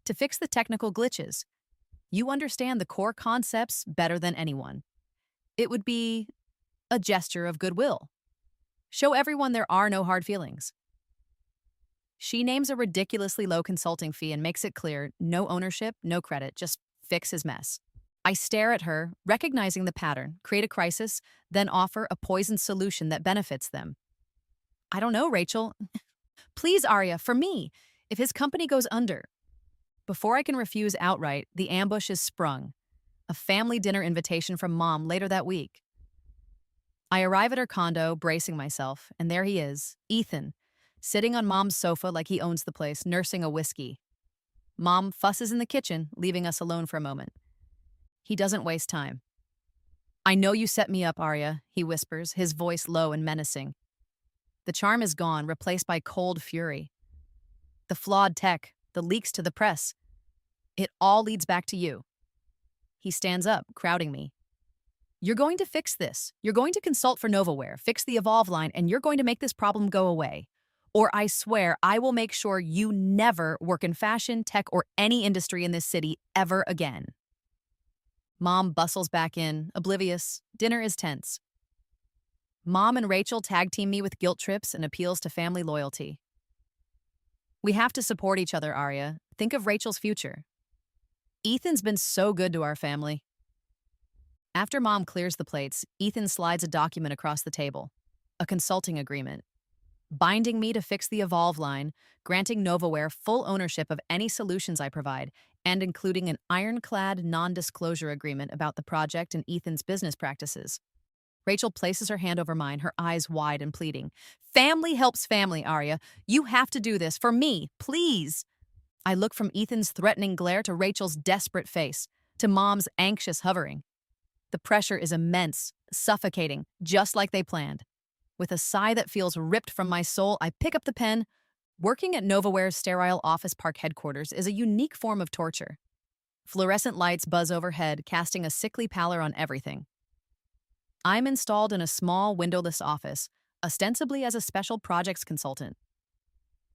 To fix the technical glitches. You understand the core concepts better than anyone. It would be a gesture of goodwill. Show everyone there are no hard feelings. She names a ridiculously low consulting fee and makes it clear, no ownership, no credit, just fix his mess. I stare at her, recognizing the pattern, create a crisis, then offer a poisoned solution that benefits them. I don't know, Rachel. Please, Aria, for me, if his company goes under. Before I can refuse outright, the ambush is sprung. A family dinner invitation from Mom later that week. I arrive at her condo, bracing myself, and there he is, Ethan, sitting on Mom's sofa like he owns the place, nursing a whiskey. Mom fusses in the kitchen, leaving us alone for a moment. He doesn't waste time. I know you set me up, Aria, he whispers, his voice low and menacing. The charm is gone, replaced by cold fury. The flawed tech, the leaks to the press. It all leads back to you. He stands up, crowding me. You're going to fix this. You're going to consult for Novaware, fix the Evolve line, and you're going to make this problem go away. Or I swear I will make sure you never work in fashion, tech, or any industry in this city ever again. Mom bustles back in, oblivious. Dinner is tense. Mom and Rachel tag team me with guilt trips and appeals to family loyalty. We have to support each other, Aria. Think of Rachel's future. Ethan's been so good to our family. After Mom clears the plates, Ethan slides a document across the table. A consulting agreement. Binding me to fix the Evolve line, granting Novaware full ownership of any solutions I provide, and including an ironclad non-disclosure agreement about the project and Ethan's business practices. Rachel places her hand over mine, her eyes wide and pleading. Family helps family, Aria. You have to do this for me, please. I look from Ethan's threatening glare to Rachel's desperate face, to Mom's anxious hovering. The pressure is immense, suffocating, just like they planned. With a sigh that feels ripped from my soul, I pick up the pen. Working at Novaware's sterile office park headquarters is a unique form of torture. Fluorescent lights buzz overhead, casting a sickly pallor on everything. I'm installed in a small, windowless office, ostensibly as a special projects consultant.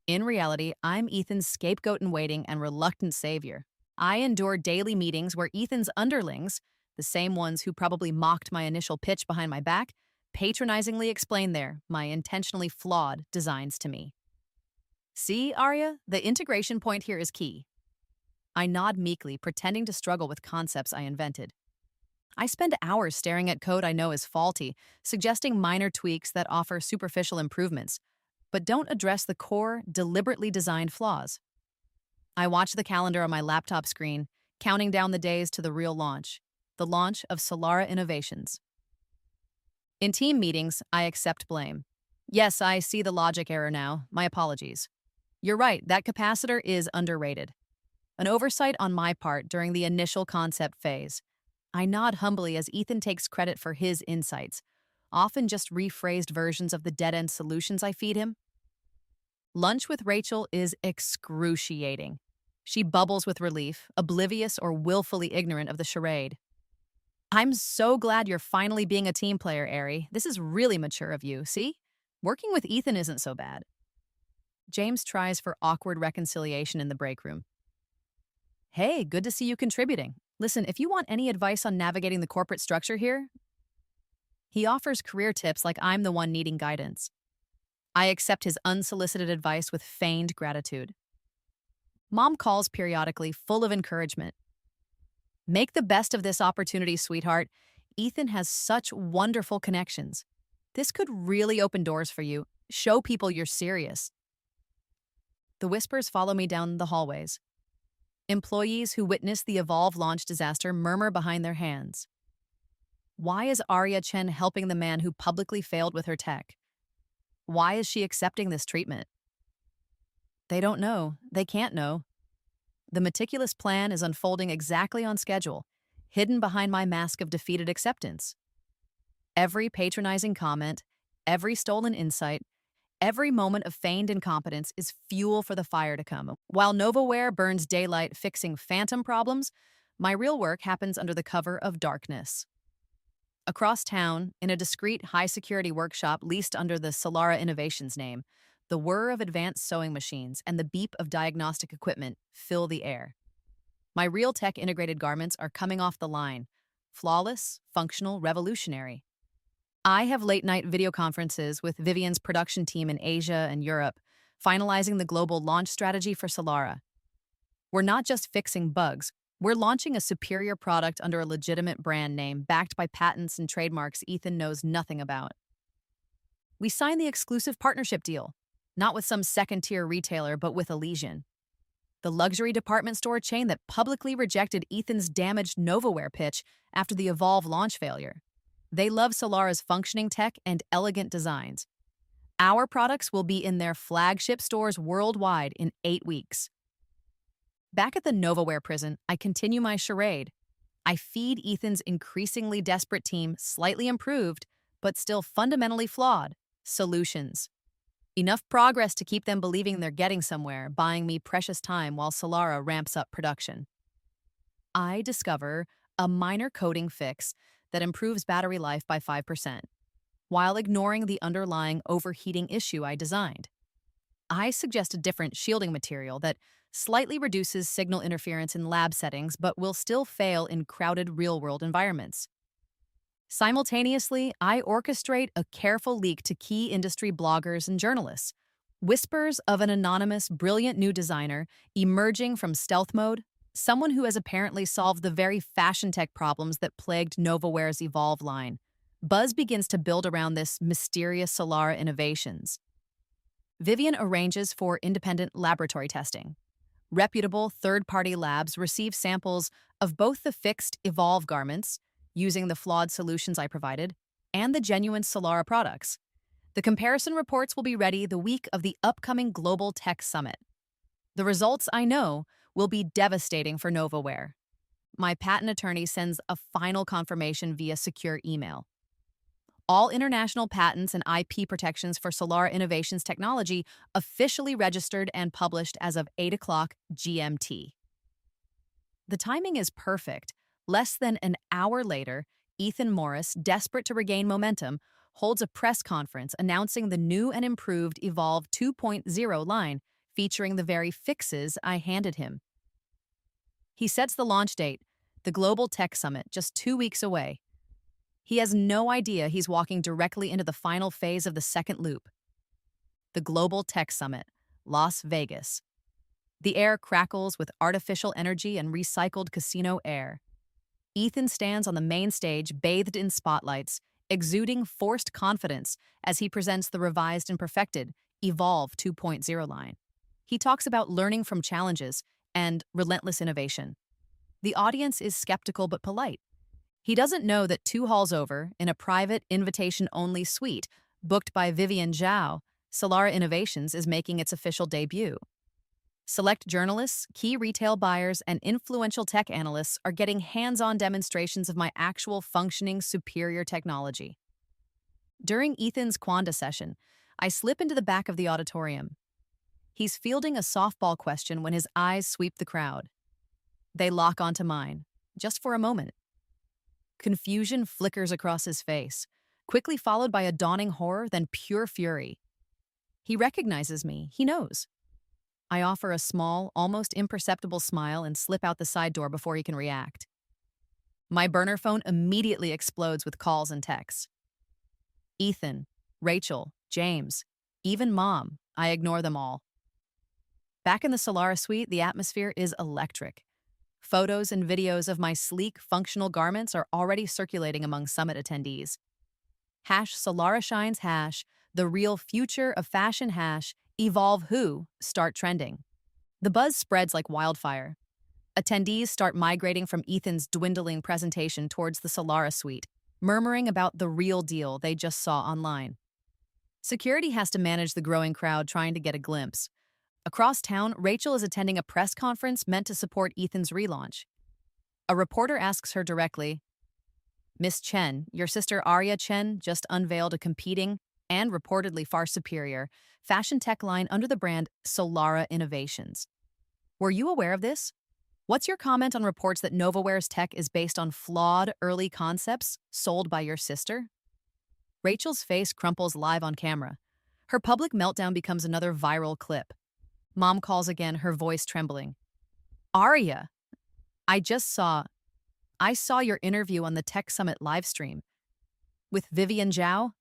In reality, I'm Ethan's scapegoat in waiting and reluctant savior. I endure daily meetings where Ethan's underlings, the same ones who probably mocked my initial pitch behind my back, patronizingly explain my intentionally flawed designs to me. See, Aria, the integration point here is key. I nod meekly, pretending to struggle with concepts I invented. I spend hours staring at code I know is faulty, suggesting minor tweaks that offer superficial improvements, but don't address the core, deliberately designed flaws. I watch the calendar on my laptop screen, counting down the days to the real launch, the launch of Solara Innovations. In team meetings, I accept blame. Yes, I see the logic error now. My apologies. You're right, that capacitor is underrated. An oversight on my part during the initial concept phase. I nod humbly as Ethan takes credit for his insights, often just rephrased versions of the dead-end solutions I feed him. Lunch with Rachel is excruciating. She bubbles with relief, oblivious or willfully ignorant of the charade. I'm so glad you're finally being a team player, Ari. This is really mature of you, see? Working with Ethan isn't so bad. James tries for awkward reconciliation in the break room. Hey, good to see you contributing. Listen, if you want any advice on navigating the corporate structure here, he offers career tips like I'm the one needing guidance. I accept his unsolicited advice with feigned gratitude. Mom calls periodically, full of encouragement. Make the best of this opportunity, sweetheart. Ethan has such wonderful connections. This could really open doors for you. Show people you're serious. The whispers follow me down the hallways. Employees who witness the Evolve launch disaster murmur behind their hands. Why is Arya Chen helping the man who publicly failed with her tech? Why is she accepting this treatment? They don't know. They can't know. The meticulous plan is unfolding exactly on schedule, hidden behind my mask of defeated acceptance. Every patronizing comment, every stolen insight, every moment of feigned incompetence is fuel for the fire to come. While NovaWare burns daylight fixing phantom problems, my real work happens under the cover of darkness. Across town, in a discreet, high-security workshop leased under the Solara Innovations name, the whir of advanced sewing machines and the beep of diagnostic equipment fill the air. My real tech-integrated garments are coming off the line, flawless, functional, revolutionary. I have late-night video conferences with Vivian's production team in Asia and Europe, finalizing the global launch strategy for Solara. We're not just fixing bugs, we're launching a superior product under a legitimate brand name backed by patents and trademarks Ethan knows nothing about. We signed the exclusive partnership deal, not with some second-tier retailer, but with Elysian, the luxury department store chain that publicly rejected Ethan's damaged NovaWare pitch after the Evolve launch failure. They love Solara's functioning tech and elegant designs. Our products will be in their flagship stores worldwide in 8 weeks. Back at the NovaWare prison, I continue my charade. I feed Ethan's increasingly desperate team slightly improved, but still fundamentally flawed, solutions. Enough progress to keep them believing they're getting somewhere, buying me precious time while Solara ramps up production. I discover a minor coding fix that improves battery life by 5%, while ignoring the underlying overheating issue I designed. I suggest a different shielding material that slightly reduces signal interference in lab settings but will still fail in crowded real-world environments. Simultaneously, I orchestrate a careful leak to key industry bloggers and journalists. Whispers of an anonymous, brilliant new designer emerging from stealth mode, someone who has apparently solved the very fashion tech problems that plagued NovaWare's Evolve line. Buzz begins to build around this mysterious Solara innovations. Vivian arranges for independent laboratory testing. Reputable third-party labs receive samples of both the fixed Evolve garments, using the flawed solutions I provided, and the genuine Solara products. The comparison reports will be ready the week of the upcoming Global Tech Summit. The results, I know, will be devastating for NovaWare. My patent attorney sends a final confirmation via secure email. All international patents and IP protections for Solara Innovations technology officially registered and published as of 8 o'clock GMT. The timing is perfect. Less than an hour later, Ethan Morris, desperate to regain momentum, holds a press conference announcing the new and improved Evolve 2.0 line, featuring the very fixes I handed him. He sets the launch date, the Global Tech Summit, just 2 weeks away. He has no idea he's walking directly into the final phase of the second loop. The Global Tech Summit, Las Vegas. The air crackles with artificial energy and recycled casino air. Ethan stands on the main stage, bathed in spotlights, exuding forced confidence as he presents the revised and perfected Evolve 2.0 line. He talks about learning from challenges and relentless innovation. The audience is skeptical but polite. He doesn't know that 2 halls over, in a private, invitation-only suite booked by Vivian Zhao, Solara Innovations is making its official debut. Select journalists, key retail buyers, and influential tech analysts are getting hands-on demonstrations of my actual functioning superior technology. During Ethan's Quanda session, I slip into the back of the auditorium. He's fielding a softball question when his eyes sweep the crowd. They lock onto mine, just for a moment. Confusion flickers across his face, quickly followed by a dawning horror, then pure fury. He recognizes me. He knows. I offer a small, almost imperceptible smile and slip out the side door before he can react. My burner phone immediately explodes with calls and texts. Ethan, Rachel, James, even Mom. I ignore them all. Back in the Solara suite, the atmosphere is electric. Photos and videos of my sleek, functional garments are already circulating among summit attendees. #Solara Shines the real future of fashion evolve who start trending. The buzz spreads like wildfire. Attendees start migrating from Ethan's dwindling presentation towards the Solara suite, murmuring about the real deal they just saw online. Security has to manage the growing crowd trying to get a glimpse. Across town, Rachel is attending a press conference meant to support Ethan's relaunch. A reporter asks her directly, "Miss Chen, your sister Arya Chen just unveiled a competing and reportedly far superior fashion tech line under the brand Solara Innovations. Were you aware of this? What's your comment on reports that NovaWare's tech is based on flawed early concepts sold by your sister?" Rachel's face crumples live on camera. Her public meltdown becomes another viral clip. Mom calls again, her voice trembling. "Arya, I saw your interview on the Tech Summit livestream. With Vivian Zhao?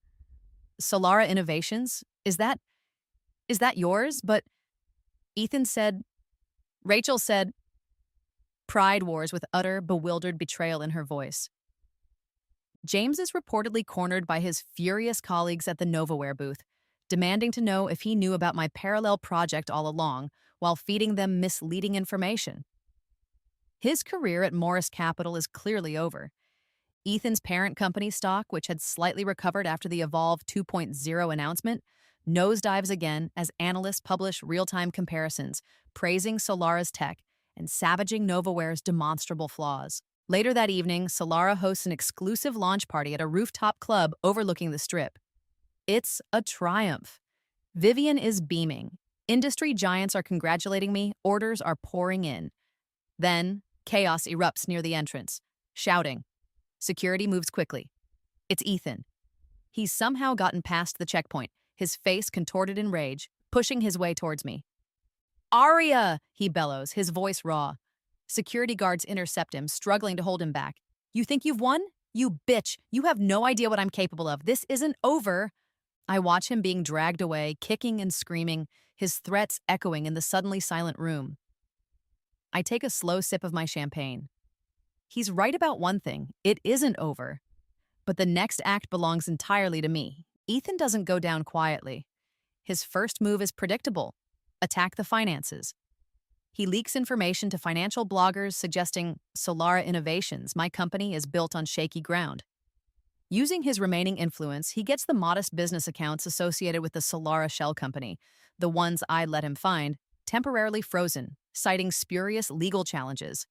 Solara Innovations? Is that yours?" But Rachel said, pride wars with utter, bewildered betrayal in her voice. James is reportedly cornered by his furious colleagues at the NovaWare booth, demanding to know if he knew about my parallel project all along while feeding them misleading information. His career at Morris Capital is clearly over. Ethan's parent company stock, which had slightly recovered after the Evolve 2.0 announcement, nosedives again as analysts publish real-time comparisons, praising Solara's tech and savaging NovaWare's demonstrable flaws. Later that evening, Solara hosts an exclusive launch party at a rooftop club overlooking the Strip. It's a triumph. Vivian is beaming. Industry giants are congratulating me. Orders are pouring in. Then, chaos erupts near the entrance. Shouting. Security moves quickly. It's Ethan. He's somehow gotten past the checkpoint, his face contorted in rage, pushing his way towards me. "Arya!" he bellows, his voice raw. Security guards intercept him, struggling to hold him back. "You think you've won? You bitch! You have no idea what I'm capable of. This isn't over." I watch him being dragged away, kicking and screaming, his threats echoing in the suddenly silent room. I take a slow sip of my champagne. He's right about one thing. It isn't over. But the next act belongs entirely to me. Ethan doesn't go down quietly. His first move is predictable. Attack the finances. He leaks information to financial bloggers suggesting Solara Innovations, my company, is built on shaky ground. Using his remaining influence, he gets the modest business accounts associated with the Solara shell company, the ones I let him find, temporarily frozen, citing spurious legal challenges.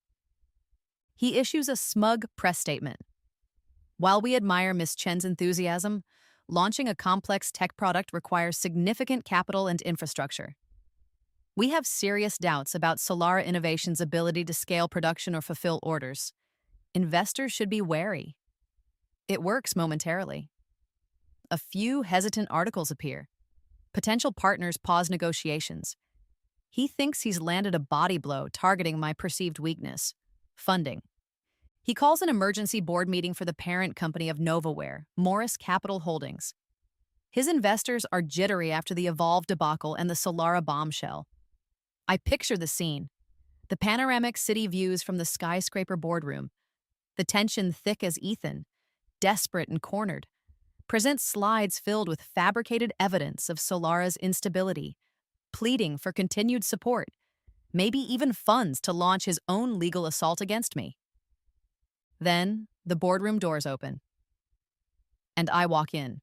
He issues a smug press statement. While we admire Miss Chen's enthusiasm, launching a complex tech product requires significant capital and infrastructure. We have serious doubts about Solara Innovations' ability to scale production or fulfill orders. Investors should be wary. It works momentarily. A few hesitant articles appear. Potential partners pause negotiations. He thinks he's landed a body blow targeting my perceived weakness: funding. He calls an emergency board meeting for the parent company of NovaWare, Morris Capital Holdings. His investors are jittery after the Evolve debacle and the Solara bombshell. I picture the scene. The panoramic city views from the skyscraper boardroom. The tension thick as Ethan, desperate and cornered, presents slides filled with fabricated evidence of Solara's instability, pleading for continued support, maybe even funds to launch his own legal assault against me. Then, the boardroom doors open, and I walk in.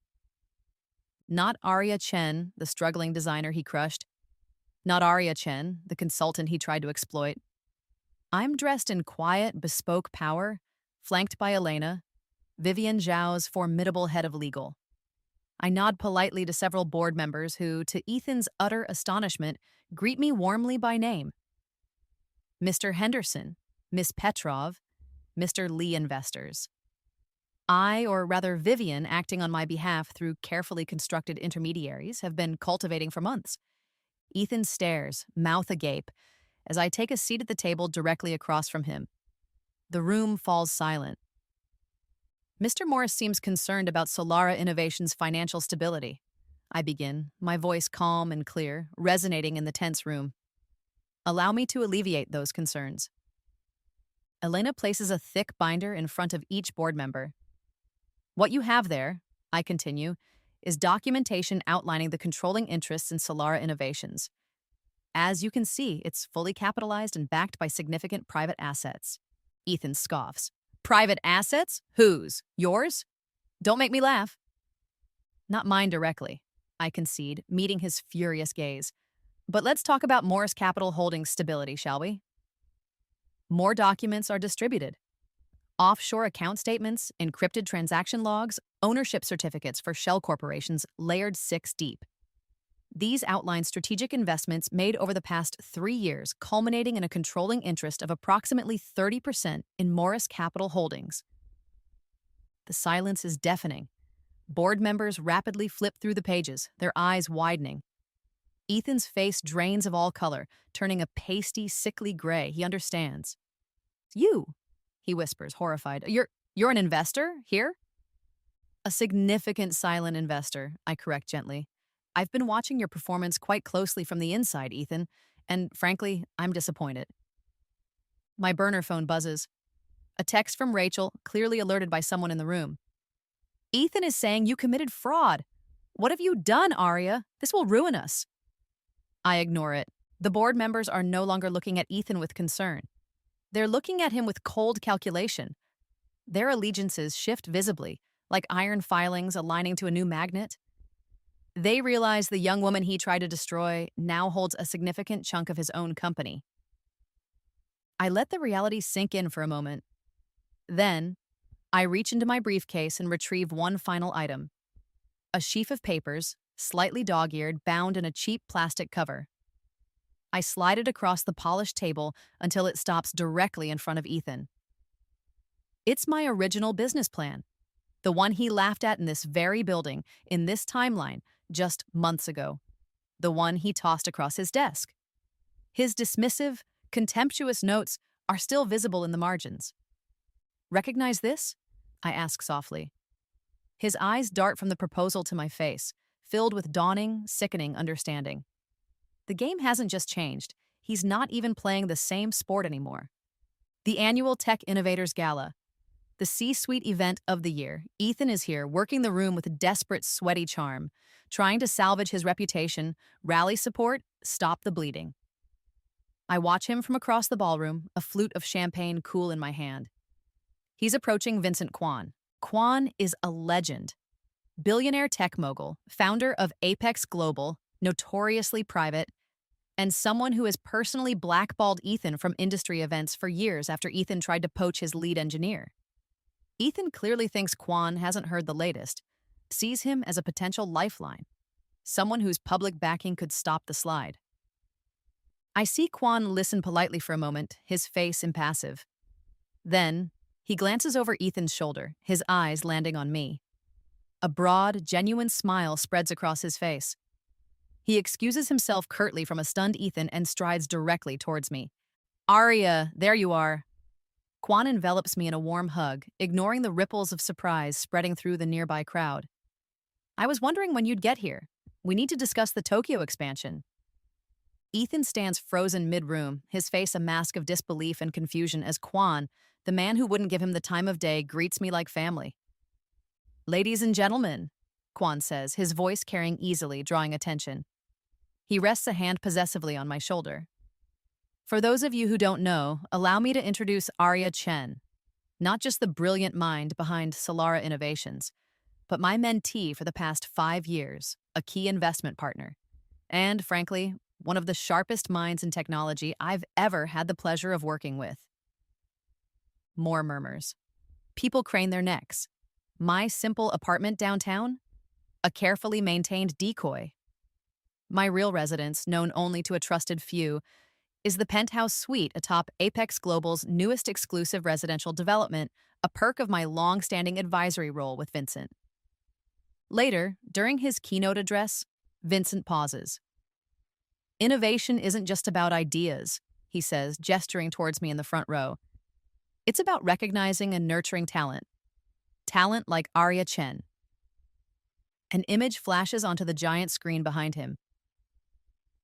Not Arya Chen, the struggling designer he crushed. Not Arya Chen, the consultant he tried to exploit. I'm dressed in quiet, bespoke power, flanked by Elena, Vivian Zhao's formidable head of legal. I nod politely to several board members who, to Ethan's utter astonishment, greet me warmly by name. Mr. Henderson, Miss Petrov, Mr. Lee Investors. I, or rather Vivian, acting on my behalf through carefully constructed intermediaries, have been cultivating for months. Ethan stares, mouth agape, as I take a seat at the table directly across from him. The room falls silent. Mr. Morris seems concerned about Solara Innovation's financial stability. I begin, my voice calm and clear, resonating in the tense room. Allow me to alleviate those concerns. Elena places a thick binder in front of each board member. What you have there, I continue, is documentation outlining the controlling interests in Solara Innovations. As you can see, it's fully capitalized and backed by significant private assets. Ethan scoffs. Private assets? Whose? Yours? Don't make me laugh. Not mine directly, I concede, meeting his furious gaze. But let's talk about Morris Capital Holdings' stability, shall we? More documents are distributed. Offshore account statements, encrypted transaction logs, ownership certificates for shell corporations layered 6 deep. These outline strategic investments made over the past 3 years, culminating in a controlling interest of approximately 30% in Morris Capital Holdings. The silence is deafening. Board members rapidly flip through the pages, their eyes widening. Ethan's face drains of all color, turning a pasty, sickly gray. He understands. You, he whispers, horrified. You're an investor here? A significant silent investor, I correct gently. I've been watching your performance quite closely from the inside, Ethan, and frankly, I'm disappointed. My burner phone buzzes. A text from Rachel, clearly alerted by someone in the room. Ethan is saying you committed fraud. What have you done, Arya? This will ruin us. I ignore it. The board members are no longer looking at Ethan with concern. They're looking at him with cold calculation. Their allegiances shift visibly, like iron filings aligning to a new magnet. They realize the young woman he tried to destroy now holds a significant chunk of his own company. I let the reality sink in for a moment. Then, I reach into my briefcase and retrieve one final item. A sheaf of papers, slightly dog-eared, bound in a cheap plastic cover. I slide it across the polished table until it stops directly in front of Ethan. It's my original business plan. The one he laughed at in this very building, in this timeline, just months ago. The one he tossed across his desk. His dismissive, contemptuous notes are still visible in the margins. Recognize this? I ask softly. His eyes dart from the proposal to my face, filled with dawning, sickening understanding. The game hasn't just changed. He's not even playing the same sport anymore. The annual Tech Innovators Gala, the C-suite event of the year, Ethan is here, working the room with desperate, sweaty charm, trying to salvage his reputation, rally support, stop the bleeding. I watch him from across the ballroom, a flute of champagne cool in my hand. He's approaching Vincent Kwan. Kwan is a legend. Billionaire tech mogul, founder of Apex Global, notoriously private, and someone who has personally blackballed Ethan from industry events for years after Ethan tried to poach his lead engineer. Ethan clearly thinks Kwan hasn't heard the latest, sees him as a potential lifeline, someone whose public backing could stop the slide. I see Kwan listen politely for a moment, his face impassive. Then, he glances over Ethan's shoulder, his eyes landing on me. A broad, genuine smile spreads across his face. He excuses himself curtly from a stunned Ethan and strides directly towards me. Arya, there you are. Kwan envelops me in a warm hug, ignoring the ripples of surprise spreading through the nearby crowd. I was wondering when you'd get here. We need to discuss the Tokyo expansion. Ethan stands frozen mid-room, his face a mask of disbelief and confusion as Kwan, the man who wouldn't give him the time of day, greets me like family. Ladies and gentlemen, Kwan says, his voice carrying easily, drawing attention. He rests a hand possessively on my shoulder. For those of you who don't know, allow me to introduce Arya Chen, not just the brilliant mind behind Solara Innovations, but my mentee for the past 5 years, a key investment partner, and, frankly, one of the sharpest minds in technology I've ever had the pleasure of working with. More murmurs. People crane their necks. My simple apartment downtown? A carefully maintained decoy. My real residence, known only to a trusted few, is the penthouse suite atop Apex Global's newest exclusive residential development, a perk of my long-standing advisory role with Vincent. Later, during his keynote address, Vincent pauses. Innovation isn't just about ideas, he says, gesturing towards me in the front row. It's about recognizing and nurturing talent. Talent like Arya Chen. An image flashes onto the giant screen behind him.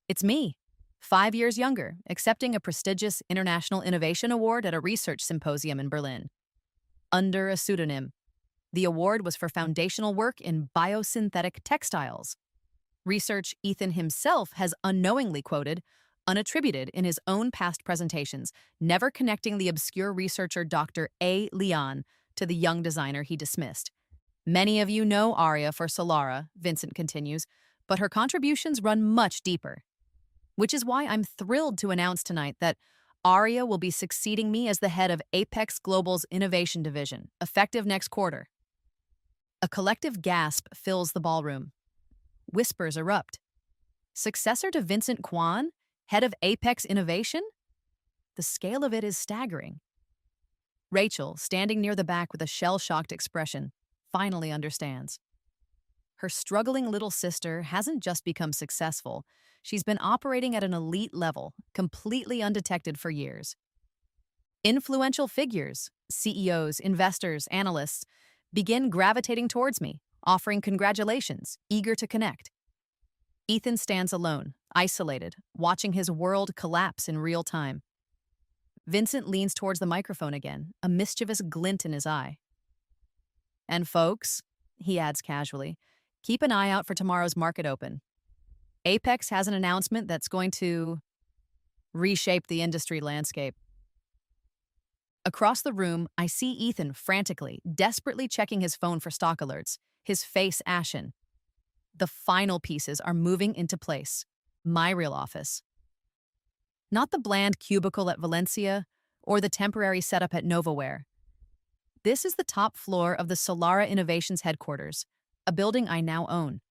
It's me, 5 years younger, accepting a prestigious International Innovation Award at a research symposium in Berlin. Under a pseudonym. The award was for foundational work in biosynthetic textiles. Research Ethan himself has unknowingly quoted, unattributed in his own past presentations, never connecting the obscure researcher Dr. A. Leon to the young designer he dismissed. Many of you know Arya for Solara, Vincent continues, but her contributions run much deeper. Which is why I'm thrilled to announce tonight that Arya will be succeeding me as the head of Apex Global's Innovation Division, effective next quarter. A collective gasp fills the ballroom. Whispers erupt. Successor to Vincent Kwan, head of Apex Innovation? The scale of it is staggering. Rachel, standing near the back with a shell-shocked expression, finally understands. Her struggling little sister hasn't just become successful, she's been operating at an elite level, completely undetected for years. Influential figures, CEOs, investors, analysts, begin gravitating towards me, offering congratulations, eager to connect. Ethan stands alone, isolated, watching his world collapse in real time. Vincent leans towards the microphone again, a mischievous glint in his eye. And folks, he adds casually, keep an eye out for tomorrow's market open. Apex has an announcement that's going to reshape the industry landscape. Across the room, I see Ethan frantically, desperately checking his phone for stock alerts, his face ashen. The final pieces are moving into place. My real office. Not the bland cubicle at Valencia or the temporary setup at Novaware. This is the top floor of the Solara Innovations headquarters, a building I now own.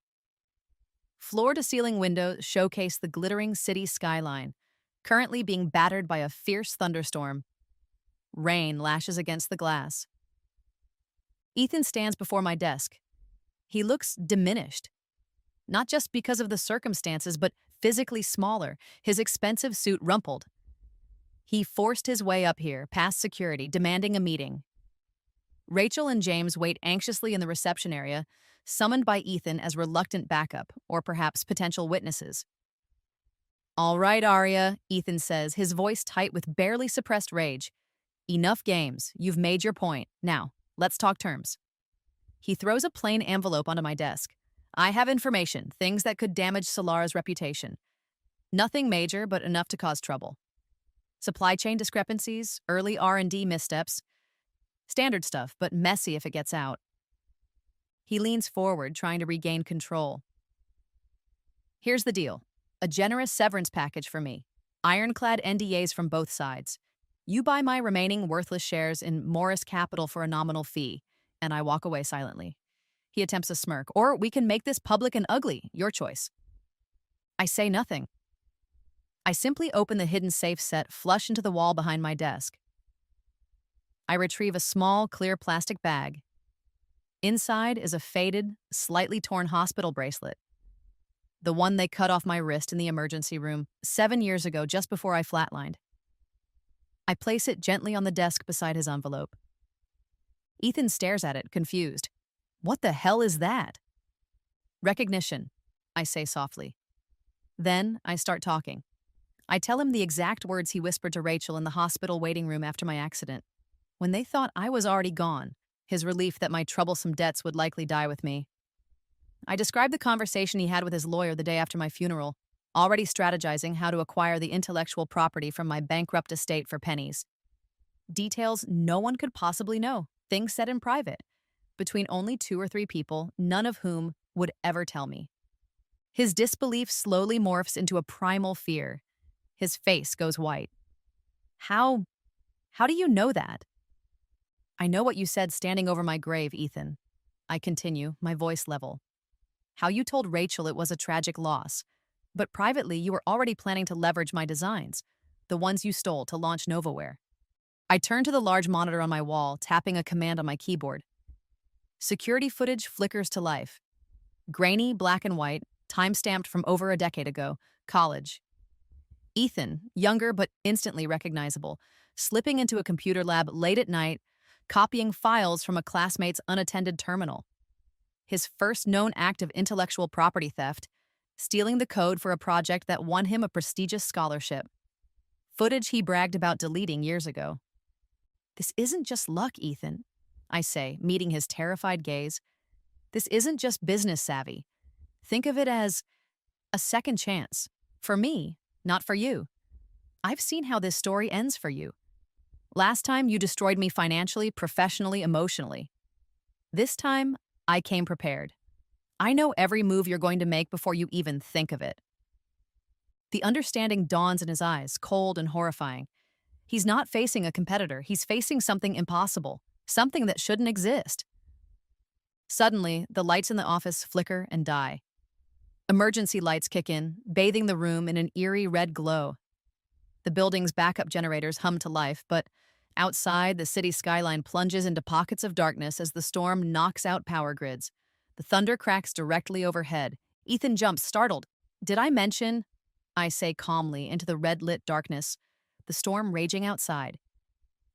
Floor-to-ceiling windows showcase the glittering city skyline, currently being battered by a fierce thunderstorm. Rain lashes against the glass. Ethan stands before my desk. He looks diminished. Not just because of the circumstances, but physically smaller, his expensive suit rumpled. He forced his way up here, past security, demanding a meeting. Rachel and James wait anxiously in the reception area, summoned by Ethan as reluctant backup, or perhaps potential witnesses. All right, Arya, Ethan says, his voice tight with barely suppressed rage. Enough games. You've made your point. Now, let's talk terms. He throws a plain envelope onto my desk. I have information, things that could damage Solara's reputation. Nothing major, but enough to cause trouble. Supply chain discrepancies, early R&D missteps. Standard stuff, but messy if it gets out. He leans forward, trying to regain control. Here's the deal. A generous severance package for me. Ironclad NDAs from both sides. You buy my remaining worthless shares in Morris Capital for a nominal fee, and I walk away silently. He attempts a smirk. Or we can make this public and ugly, your choice. I say nothing. I simply open the hidden safe set flush into the wall behind my desk. I retrieve a small, clear plastic bag. Inside is a faded, slightly torn hospital bracelet. The one they cut off my wrist in the emergency room 7 years ago, just before I flatlined. I place it gently on the desk beside his envelope. Ethan stares at it, confused. What the hell is that? Recognition, I say softly. Then I start talking. I tell him the exact words he whispered to Rachel in the hospital waiting room after my accident. When they thought I was already gone, his relief that my troublesome debts would likely die with me. I describe the conversation he had with his lawyer the day after my funeral, already strategizing how to acquire the intellectual property from my bankrupt estate for pennies. Details no one could possibly know, things said in private, between only 2 or 3 people, none of whom would ever tell me. His disbelief slowly morphs into a primal fear. His face goes white. How do you know that? I know what you said standing over my grave, Ethan. I continue, my voice level. How you told Rachel it was a tragic loss. But privately, you were already planning to leverage my designs, the ones you stole to launch Novaware. I turn to the large monitor on my wall, tapping a command on my keyboard. Security footage flickers to life. Grainy, black and white, time-stamped from over a decade ago, college. Ethan, younger but instantly recognizable, slipping into a computer lab late at night, copying files from a classmate's unattended terminal. His first known act of intellectual property theft, stealing the code for a project that won him a prestigious scholarship. Footage he bragged about deleting years ago. This isn't just luck, Ethan, I say, meeting his terrified gaze. This isn't just business savvy. Think of it as a second chance. For me, not for you. I've seen how this story ends for you. Last time, you destroyed me financially, professionally, emotionally. This time, I came prepared. I know every move you're going to make before you even think of it. The understanding dawns in his eyes, cold and horrifying. He's not facing a competitor. He's facing something impossible, something that shouldn't exist. Suddenly, the lights in the office flicker and die. Emergency lights kick in, bathing the room in an eerie red glow. The building's backup generators hum to life, but outside, the city skyline plunges into pockets of darkness as the storm knocks out power grids. The thunder cracks directly overhead. Ethan jumps, startled. Did I mention? I say calmly into the red-lit darkness, the storm raging outside.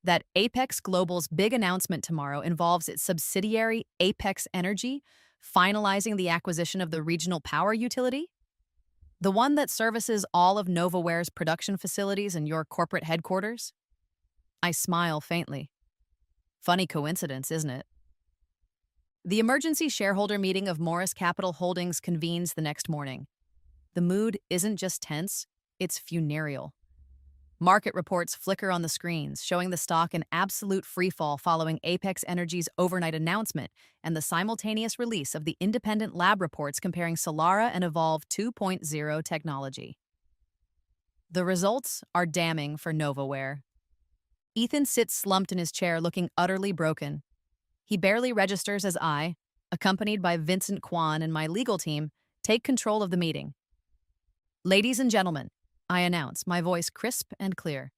That Apex Global's big announcement tomorrow involves its subsidiary Apex Energy finalizing the acquisition of the regional power utility? The one that services all of Novaware's production facilities and your corporate headquarters? I smile faintly. Funny coincidence, isn't it? The emergency shareholder meeting of Morris Capital Holdings convenes the next morning. The mood isn't just tense, it's funereal. Market reports flicker on the screens, showing the stock in absolute freefall following Apex Energy's overnight announcement and the simultaneous release of the independent lab reports comparing Solara and Evolve 2.0 technology. The results are damning for Novaware. Ethan sits slumped in his chair looking utterly broken. He barely registers as I, accompanied by Vincent Kwan and my legal team, take control of the meeting. Ladies and gentlemen, I announce, my voice crisp and clear.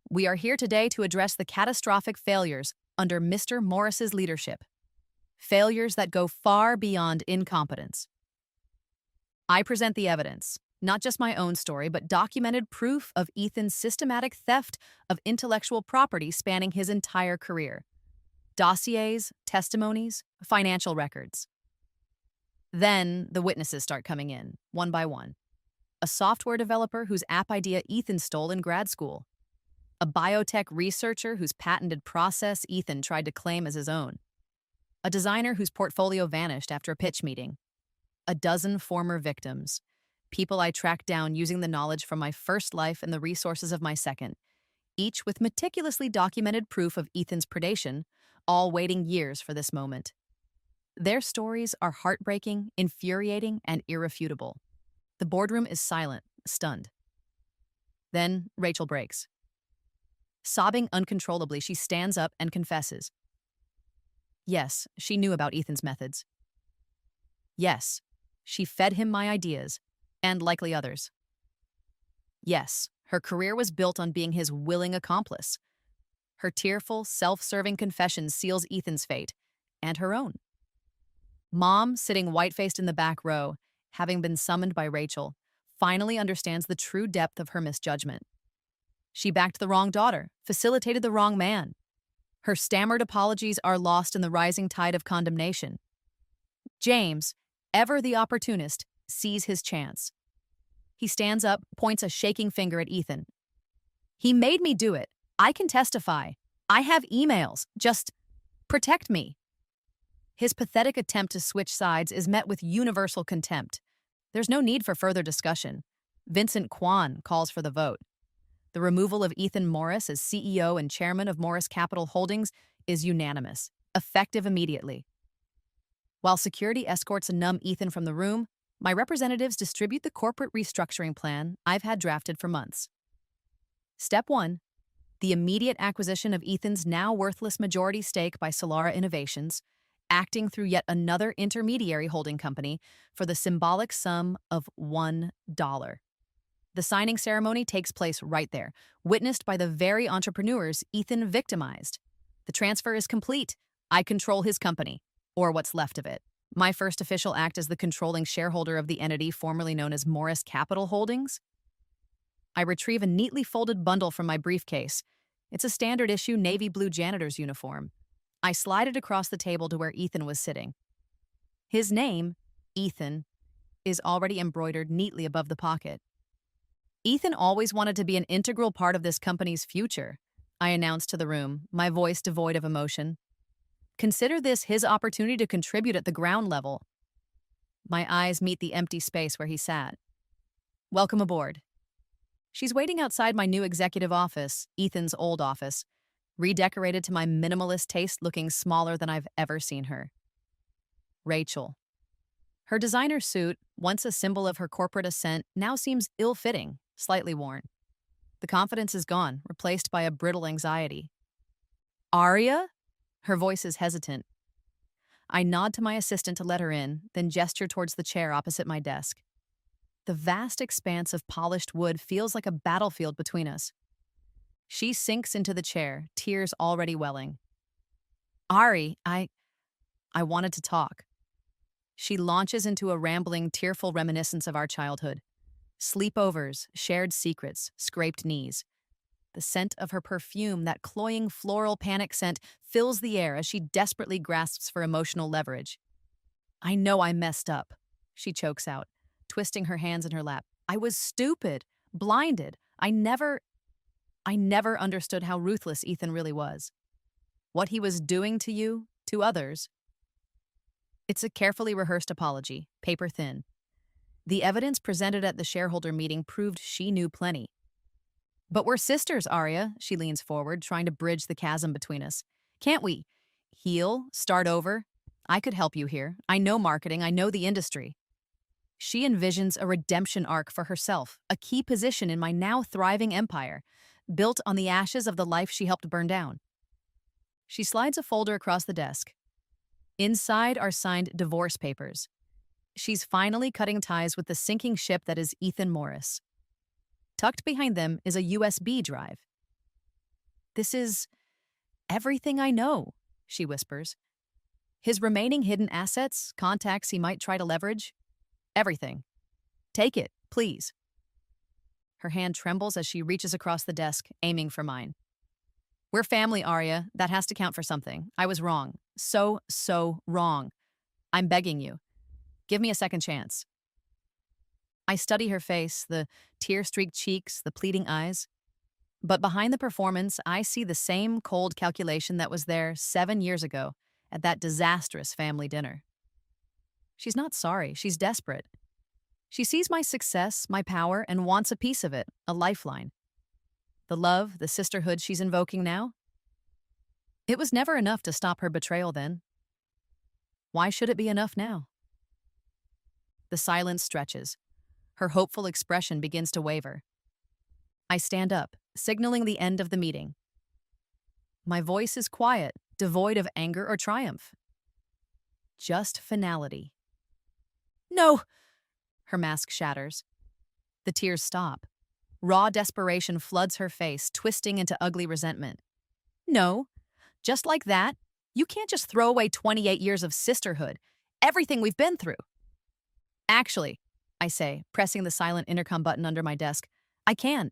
We are here today to address the catastrophic failures under Mr. Morris's leadership. Failures that go far beyond incompetence. I present the evidence, not just my own story, but documented proof of Ethan's systematic theft of intellectual property spanning his entire career. Dossiers, testimonies, financial records. Then the witnesses start coming in, one by one. A software developer whose app idea Ethan stole in grad school. A biotech researcher whose patented process Ethan tried to claim as his own. A designer whose portfolio vanished after a pitch meeting. A dozen former victims. People I tracked down using the knowledge from my first life and the resources of my second, each with meticulously documented proof of Ethan's predation, all waiting years for this moment. Their stories are heartbreaking, infuriating, and irrefutable. The boardroom is silent, stunned. Then Rachel breaks. Sobbing uncontrollably, she stands up and confesses. Yes, she knew about Ethan's methods. Yes, she fed him my ideas, and likely others. Yes, her career was built on being his willing accomplice. Her tearful, self-serving confession seals Ethan's fate, and her own. Mom, sitting white-faced in the back row, having been summoned by Rachel, finally understands the true depth of her misjudgment. She backed the wrong daughter, facilitated the wrong man. Her stammered apologies are lost in the rising tide of condemnation. James, ever the opportunist, sees his chance. He stands up, points a shaking finger at Ethan. He made me do it. I can testify. I have emails. Just protect me. His pathetic attempt to switch sides is met with universal contempt. There's no need for further discussion. Vincent Kwan calls for the vote. The removal of Ethan Morris as CEO and chairman of Morris Capital Holdings is unanimous, effective immediately. While security escorts numb Ethan from the room, My representatives distribute the corporate restructuring plan I've had drafted for months. Step 1. The immediate acquisition of Ethan's now worthless majority stake by Solara Innovations, acting through yet another intermediary holding company for the symbolic sum of $1. The signing ceremony takes place right there, witnessed by the very entrepreneurs Ethan victimized. The transfer is complete. I control his company, or what's left of it. My first official act as the controlling shareholder of the entity formerly known as Morris Capital Holdings. I retrieve a neatly folded bundle from my briefcase. It's a standard issue navy blue janitor's uniform. I slide it across the table to where Ethan was sitting. His name, Ethan, is already embroidered neatly above the pocket. Ethan always wanted to be an integral part of this company's future, I announced to the room, my voice devoid of emotion. Consider this his opportunity to contribute at the ground level. My eyes meet the empty space where he sat. Welcome aboard. She's waiting outside my new executive office, Ethan's old office, redecorated to my minimalist taste, looking smaller than I've ever seen her. Rachel. Her designer suit, once a symbol of her corporate ascent, now seems ill-fitting, slightly worn. The confidence is gone, replaced by a brittle anxiety. Aria? Her voice is hesitant. I nod to my assistant to let her in, then gesture towards the chair opposite my desk. The vast expanse of polished wood feels like a battlefield between us. She sinks into the chair, tears already welling. Ari, I wanted to talk. She launches into a rambling, tearful reminiscence of our childhood. Sleepovers, shared secrets, scraped knees. The scent of her perfume, that cloying floral panic scent, fills the air as she desperately grasps for emotional leverage. I know I messed up, she chokes out, twisting her hands in her lap. I was stupid, blinded. I never understood how ruthless Ethan really was. What he was doing to you, to others. It's a carefully rehearsed apology, paper thin. The evidence presented at the shareholder meeting proved she knew plenty. But we're sisters, Arya, she leans forward, trying to bridge the chasm between us. Can't we? Heal, start over. I could help you here. I know marketing, I know the industry. She envisions a redemption arc for herself, a key position in my now thriving empire, built on the ashes of the life she helped burn down. She slides a folder across the desk. Inside are signed divorce papers. She's finally cutting ties with the sinking ship that is Ethan Morris. Tucked behind them is a USB drive. This is everything I know, she whispers. His remaining hidden assets, contacts he might try to leverage. Everything. Take it, please. Her hand trembles as she reaches across the desk, aiming for mine. We're family, Arya. That has to count for something. I was wrong. So wrong. I'm begging you. Give me a second chance. I study her face, the tear-streaked cheeks, the pleading eyes. But behind the performance, I see the same cold calculation that was there 7 years ago at that disastrous family dinner. She's not sorry. She's desperate. She sees my success, my power, and wants a piece of it, a lifeline. The love, the sisterhood she's invoking now? It was never enough to stop her betrayal then. Why should it be enough now? The silence stretches. Her hopeful expression begins to waver. I stand up, signaling the end of the meeting. My voice is quiet, devoid of anger or triumph. Just finality. No! Her mask shatters. The tears stop. Raw desperation floods her face, twisting into ugly resentment. No, just like that, you can't just throw away 28 years of sisterhood, everything we've been through. Actually, I say, pressing the silent intercom button under my desk, I can.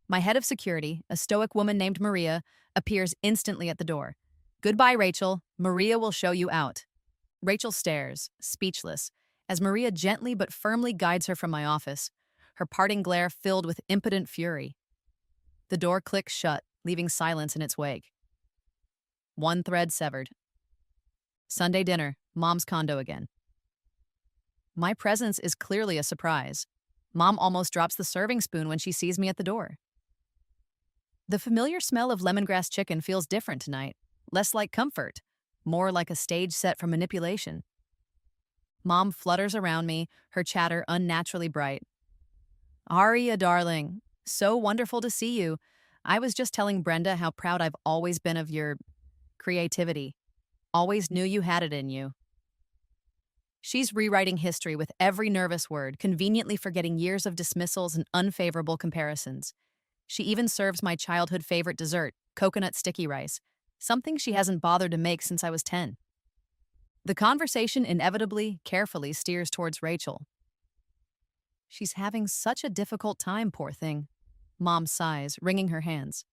My head of security, a stoic woman named Maria, appears instantly at the door. Goodbye, Rachel. Maria will show you out. Rachel stares, speechless, as Maria gently but firmly guides her from my office, her parting glare filled with impotent fury. The door clicks shut, leaving silence in its wake. One thread severed. Sunday dinner, Mom's condo again. My presence is clearly a surprise. Mom almost drops the serving spoon when she sees me at the door. The familiar smell of lemongrass chicken feels different tonight, less like comfort, more like a stage set for manipulation. Mom flutters around me, her chatter unnaturally bright. Aria, darling, so wonderful to see you. I was just telling Brenda how proud I've always been of your creativity. Always knew you had it in you. She's rewriting history with every nervous word, conveniently forgetting years of dismissals and unfavorable comparisons. She even serves my childhood favorite dessert, coconut sticky rice, something she hasn't bothered to make since I was 10. The conversation inevitably, carefully steers towards Rachel. She's having such a difficult time, poor thing. Mom sighs, wringing her hands.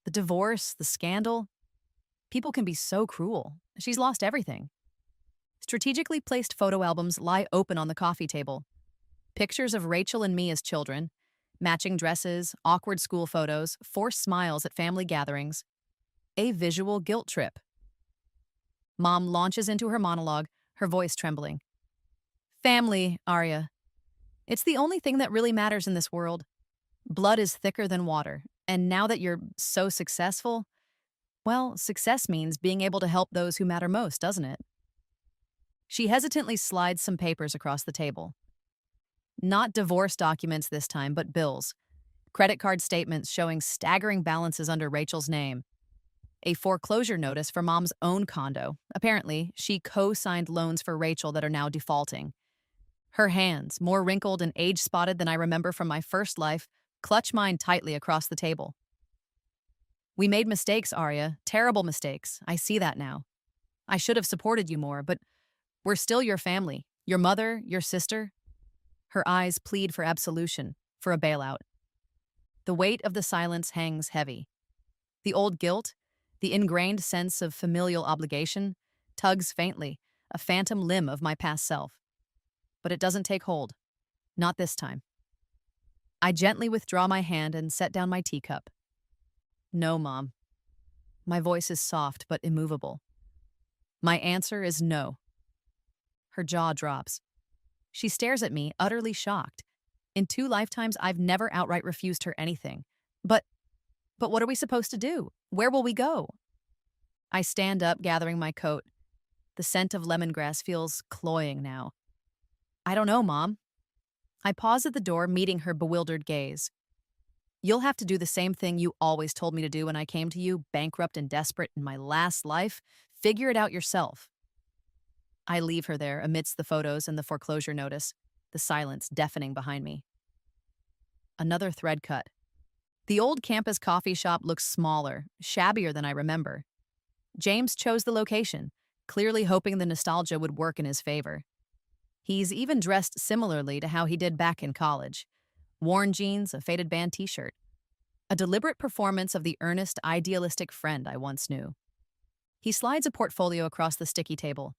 The divorce, the scandal. People can be so cruel. She's lost everything. Strategically placed photo albums lie open on the coffee table. Pictures of Rachel and me as children, matching dresses, awkward school photos, forced smiles at family gatherings. A visual guilt trip. Mom launches into her monologue, her voice trembling. Family, Arya. It's the only thing that really matters in this world. Blood is thicker than water, and now that you're so successful, well, success means being able to help those who matter most, doesn't it? She hesitantly slides some papers across the table. Not divorce documents this time, but bills. Credit card statements showing staggering balances under Rachel's name. A foreclosure notice for Mom's own condo. Apparently, she co-signed loans for Rachel that are now defaulting. Her hands, more wrinkled and age-spotted than I remember from my first life, clutch mine tightly across the table. We made mistakes, Arya. Terrible mistakes. I see that now. I should have supported you more, but we're still your family. Your mother, your sister. Her eyes plead for absolution, for a bailout. The weight of the silence hangs heavy. The old guilt, the ingrained sense of familial obligation, tugs faintly, a phantom limb of my past self. But it doesn't take hold. Not this time. I gently withdraw my hand and set down my teacup. No, Mom. My voice is soft but immovable. My answer is no. Her jaw drops. She stares at me, utterly shocked. In 2 lifetimes, I've never outright refused her anything. But what are we supposed to do? Where will we go? I stand up, gathering my coat. The scent of lemongrass feels cloying now. I don't know, Mom. I pause at the door, meeting her bewildered gaze. You'll have to do the same thing you always told me to do when I came to you, bankrupt and desperate in my last life. Figure it out yourself. I leave her there amidst the photos and the foreclosure notice, the silence deafening behind me. Another thread cut. The old campus coffee shop looks smaller, shabbier than I remember. James chose the location, clearly hoping the nostalgia would work in his favor. He's even dressed similarly to how he did back in college. Worn jeans, a faded band t-shirt. A deliberate performance of the earnest, idealistic friend I once knew. He slides a portfolio across the sticky table.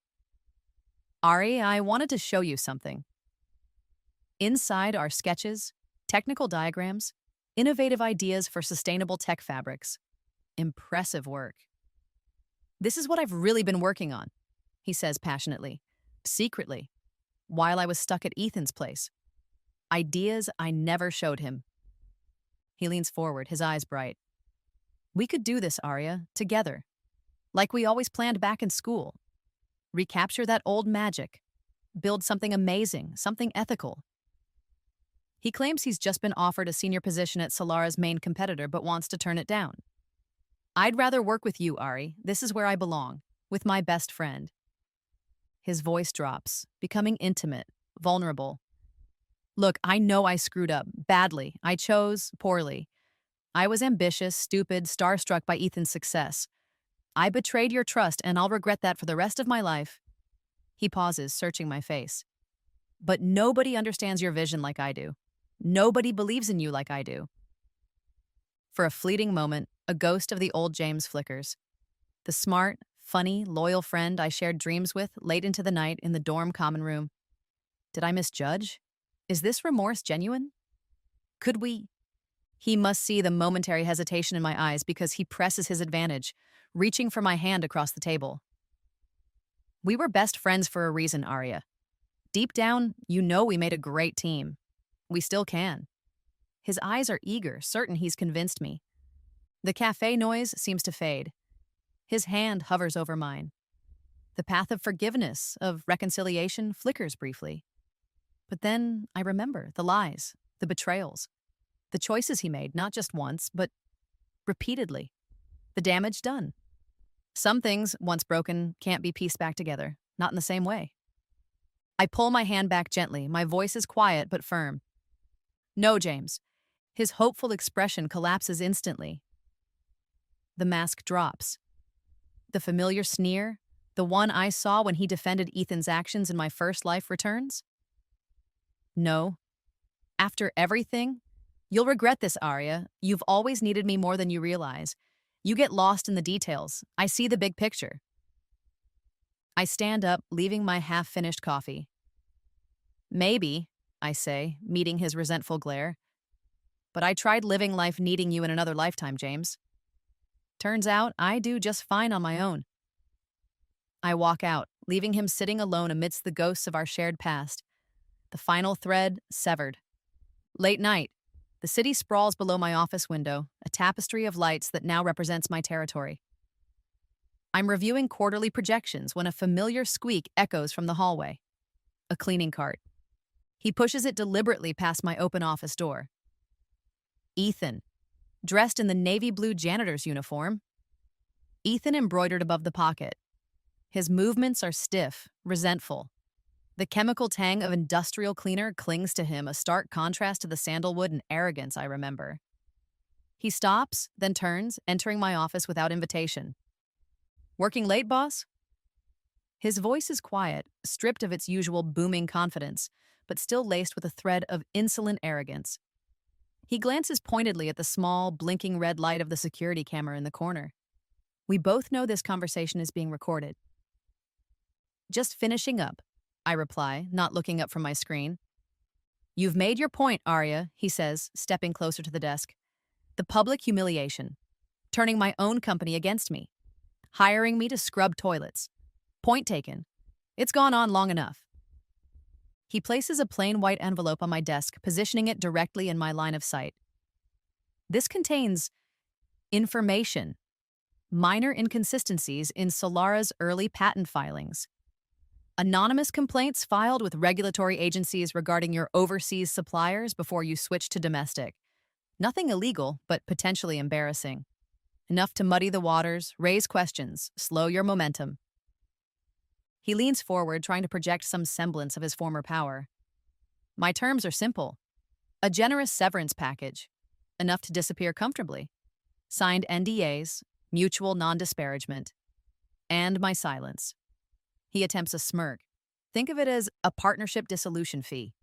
Ari, I wanted to show you something. Inside are sketches, technical diagrams, innovative ideas for sustainable tech fabrics. Impressive work. This is what I've really been working on, he says passionately, secretly, while I was stuck at Ethan's place. Ideas I never showed him. He leans forward, his eyes bright. We could do this, Arya, together. Like we always planned back in school. Recapture that old magic. Build something amazing, something ethical. He claims he's just been offered a senior position at Solara's main competitor but wants to turn it down. I'd rather work with you, Ari. This is where I belong, with my best friend. His voice drops, becoming intimate, vulnerable. Look, I know I screwed up, badly. I chose poorly. I was ambitious, stupid, starstruck by Ethan's success. I betrayed your trust, and I'll regret that for the rest of my life. He pauses, searching my face. But nobody understands your vision like I do. Nobody believes in you like I do. For a fleeting moment, a ghost of the old James flickers. The smart, funny, loyal friend I shared dreams with late into the night in the dorm common room. Did I misjudge? Is this remorse genuine? Could we? He must see the momentary hesitation in my eyes because he presses his advantage, reaching for my hand across the table. We were best friends for a reason, Arya. Deep down, you know we made a great team. We still can. His eyes are eager, certain he's convinced me. The cafe noise seems to fade. His hand hovers over mine. The path of forgiveness, of reconciliation, flickers briefly. But then I remember the lies, the betrayals, the choices he made, not just once, but repeatedly. The damage done. Some things, once broken, can't be pieced back together, not in the same way. I pull my hand back gently, my voice is quiet but firm. No, James. His hopeful expression collapses instantly. The mask drops. The familiar sneer, the one I saw when he defended Ethan's actions in my first life, returns. No. After everything, you'll regret this, Arya. You've always needed me more than you realize. You get lost in the details. I see the big picture. I stand up, leaving my half-finished coffee. Maybe, I say, meeting his resentful glare. But I tried living life needing you in another lifetime, James. Turns out I do just fine on my own. I walk out, leaving him sitting alone amidst the ghosts of our shared past. The final thread severed. Late night. The city sprawls below my office window, a tapestry of lights that now represents my territory. I'm reviewing quarterly projections when a familiar squeak echoes from the hallway. A cleaning cart. He pushes it deliberately past my open office door. Ethan, dressed in the navy blue janitor's uniform. Ethan embroidered above the pocket. His movements are stiff, resentful. The chemical tang of industrial cleaner clings to him, a stark contrast to the sandalwood and arrogance I remember. He stops, then turns, entering my office without invitation. Working late, boss? His voice is quiet, stripped of its usual booming confidence, but still laced with a thread of insolent arrogance. He glances pointedly at the small, blinking red light of the security camera in the corner. We both know this conversation is being recorded. Just finishing up, I reply, not looking up from my screen. You've made your point, Arya, he says, stepping closer to the desk. The public humiliation. Turning my own company against me. Hiring me to scrub toilets. Point taken. It's gone on long enough. He places a plain white envelope on my desk, positioning it directly in my line of sight. This contains information. Minor inconsistencies in Solara's early patent filings. Anonymous complaints filed with regulatory agencies regarding your overseas suppliers before you switched to domestic. Nothing illegal, but potentially embarrassing. Enough to muddy the waters, raise questions, slow your momentum. He leans forward, trying to project some semblance of his former power. My terms are simple. A generous severance package. Enough to disappear comfortably. Signed NDAs, mutual non-disparagement. And my silence. He attempts a smirk. Think of it as a partnership dissolution fee.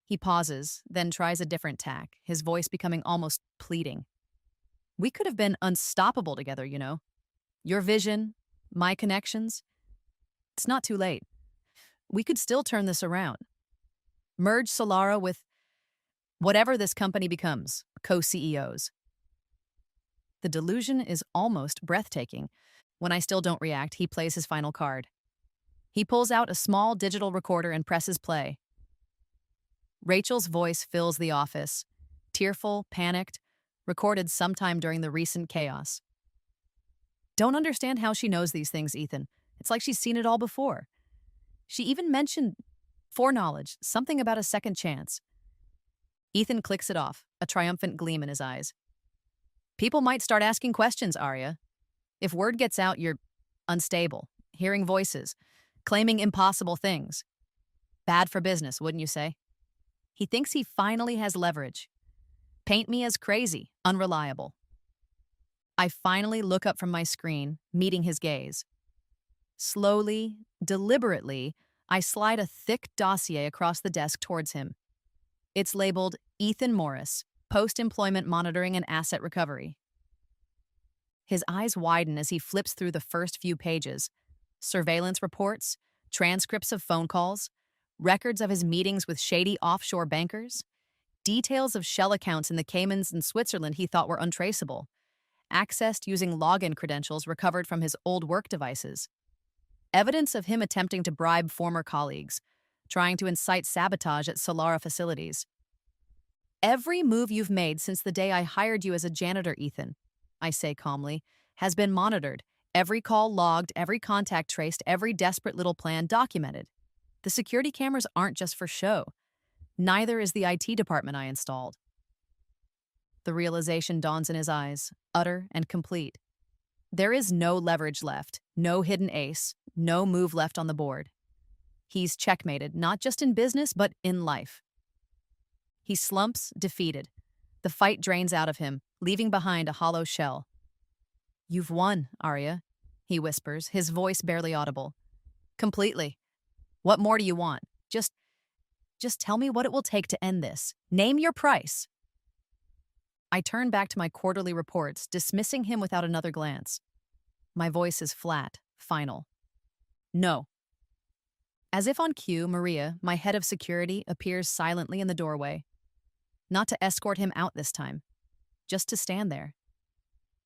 He pauses, then tries a different tack, his voice becoming almost pleading. We could have been unstoppable together, you know. Your vision, my connections. It's not too late. We could still turn this around. Merge Solara with whatever this company becomes, co-CEOs. The delusion is almost breathtaking. When I still don't react, he plays his final card. He pulls out a small digital recorder and presses play. Rachel's voice fills the office, tearful, panicked, recorded sometime during the recent chaos. Don't understand how she knows these things, Ethan. It's like she's seen it all before. She even mentioned foreknowledge, something about a second chance. Ethan clicks it off, a triumphant gleam in his eyes. People might start asking questions, Arya. If word gets out, you're unstable, hearing voices, claiming impossible things. Bad for business, wouldn't you say? He thinks he finally has leverage. Paint me as crazy, unreliable. I finally look up from my screen, meeting his gaze. Slowly, deliberately, I slide a thick dossier across the desk towards him. It's labeled Ethan Morris, Post-Employment Monitoring and Asset Recovery. His eyes widen as he flips through the first few pages. Surveillance reports, transcripts of phone calls, records of his meetings with shady offshore bankers, details of shell accounts in the Caymans and Switzerland he thought were untraceable, accessed using login credentials recovered from his old work devices, evidence of him attempting to bribe former colleagues, trying to incite sabotage at Solara facilities. Every move you've made since the day I hired you as a janitor, Ethan, I say calmly, has been monitored, Every call logged, every contact traced, every desperate little plan documented. The security cameras aren't just for show. Neither is the IT department I installed. The realization dawns in his eyes, utter and complete. There is no leverage left, no hidden ace, no move left on the board. He's checkmated, not just in business, but in life. He slumps, defeated. The fight drains out of him, leaving behind a hollow shell. "You've won, Arya," he whispers, his voice barely audible. "Completely. What more do you want? Just tell me what it will take to end this. Name your price." I turn back to my quarterly reports, dismissing him without another glance. My voice is flat, final. "No." As if on cue, Maria, my head of security, appears silently in the doorway. Not to escort him out this time, just to stand there.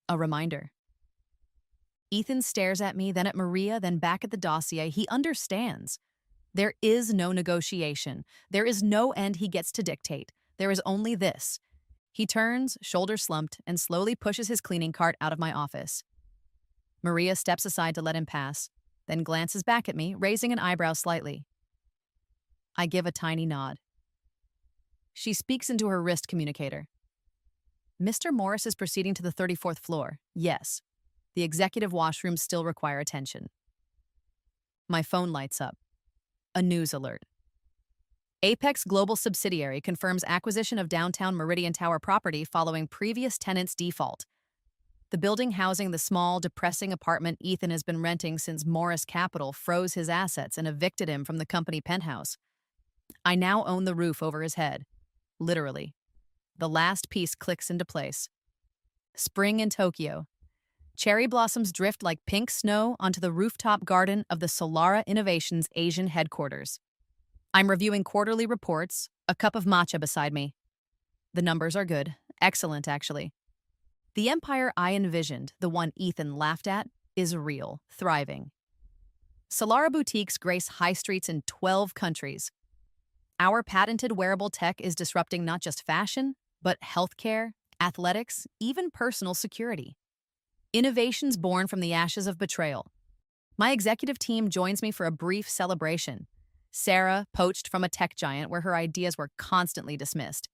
A reminder. Ethan stares at me, then at Maria, then back at the dossier. He understands. There is no negotiation. There is no end he gets to dictate. There is only this. He turns, shoulder slumped, and slowly pushes his cleaning cart out of my office. Maria steps aside to let him pass, then glances back at me, raising an eyebrow slightly. I give a tiny nod. She speaks into her wrist communicator. "Mr. Morris is proceeding to the 34th floor. Yes. The executive washrooms still require attention." My phone lights up. A news alert. Apex Global subsidiary confirms acquisition of downtown Meridian Tower property following previous tenant's default. The building housing the small, depressing apartment Ethan has been renting since Morris Capital froze his assets and evicted him from the company penthouse. I now own the roof over his head. Literally. The last piece clicks into place. Spring in Tokyo. Cherry blossoms drift like pink snow onto the rooftop garden of the Solara Innovations Asian headquarters. I'm reviewing quarterly reports, a cup of matcha beside me. The numbers are good. Excellent, actually. The empire I envisioned, the one Ethan laughed at, is real, thriving. Solara boutiques grace high streets in 12 countries. Our patented wearable tech is disrupting not just fashion, but healthcare, athletics, even personal security. Innovations born from the ashes of betrayal. My executive team joins me for a brief celebration. Sarah, poached from a tech giant where her ideas were constantly dismissed.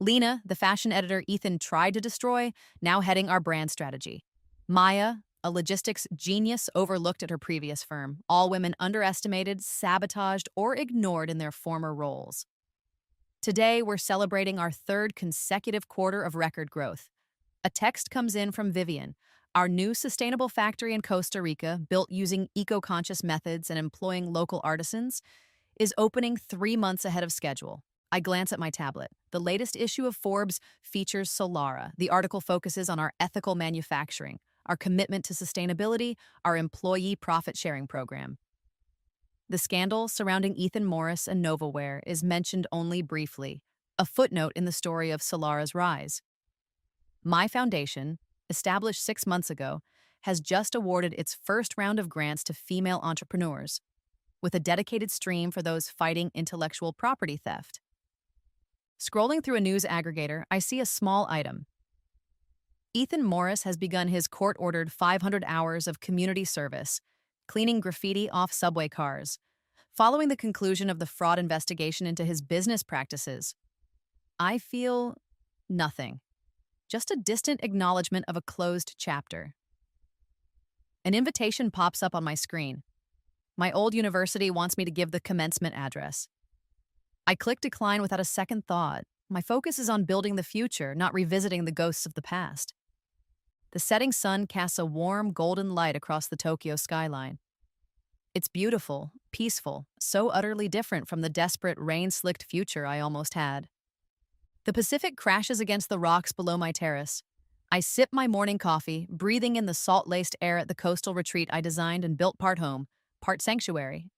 Lena, the fashion editor Ethan tried to destroy, now heading our brand strategy. Maya, a logistics genius overlooked at her previous firm, all women underestimated, sabotaged, or ignored in their former roles. Today, we're celebrating our third consecutive quarter of record growth. A text comes in from Vivian. Our new sustainable factory in Costa Rica, built using eco-conscious methods and employing local artisans, is opening 3 months ahead of schedule. I glance at my tablet. The latest issue of Forbes features Solara. The article focuses on our ethical manufacturing, our commitment to sustainability, our employee profit-sharing program. The scandal surrounding Ethan Morris and Novaware is mentioned only briefly, a footnote in the story of Solara's rise. My foundation, established 6 months ago, has just awarded its first round of grants to female entrepreneurs, with a dedicated stream for those fighting intellectual property theft. Scrolling through a news aggregator, I see a small item. Ethan Morris has begun his court-ordered 500 hours of community service, cleaning graffiti off subway cars, following the conclusion of the fraud investigation into his business practices. I feel nothing. Just a distant acknowledgement of a closed chapter. An invitation pops up on my screen. My old university wants me to give the commencement address. I click decline without a second thought. My focus is on building the future, not revisiting the ghosts of the past. The setting sun casts a warm, golden light across the Tokyo skyline. It's beautiful, peaceful, so utterly different from the desperate, rain-slicked future I almost had. The Pacific crashes against the rocks below my terrace. I sip my morning coffee, breathing in the salt-laced air at the coastal retreat I designed and built part home, part sanctuary.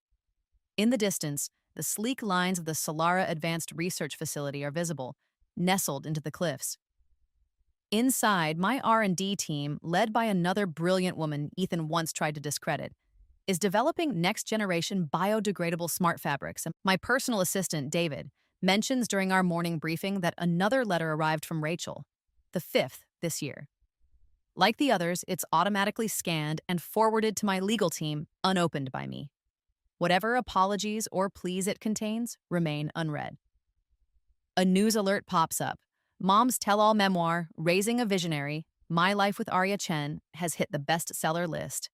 In the distance, the sleek lines of the Solara Advanced Research Facility are visible, nestled into the cliffs. Inside, my R&D team, led by another brilliant woman Ethan once tried to discredit, is developing next-generation biodegradable smart fabrics. My personal assistant, David, mentions during our morning briefing that another letter arrived from Rachel, the 5th this year. Like the others, it's automatically scanned and forwarded to my legal team, unopened by me. Whatever apologies or pleas it contains remain unread. A news alert pops up. Mom's tell-all memoir, Raising a Visionary, My Life with Arya Chen, has hit the bestseller list.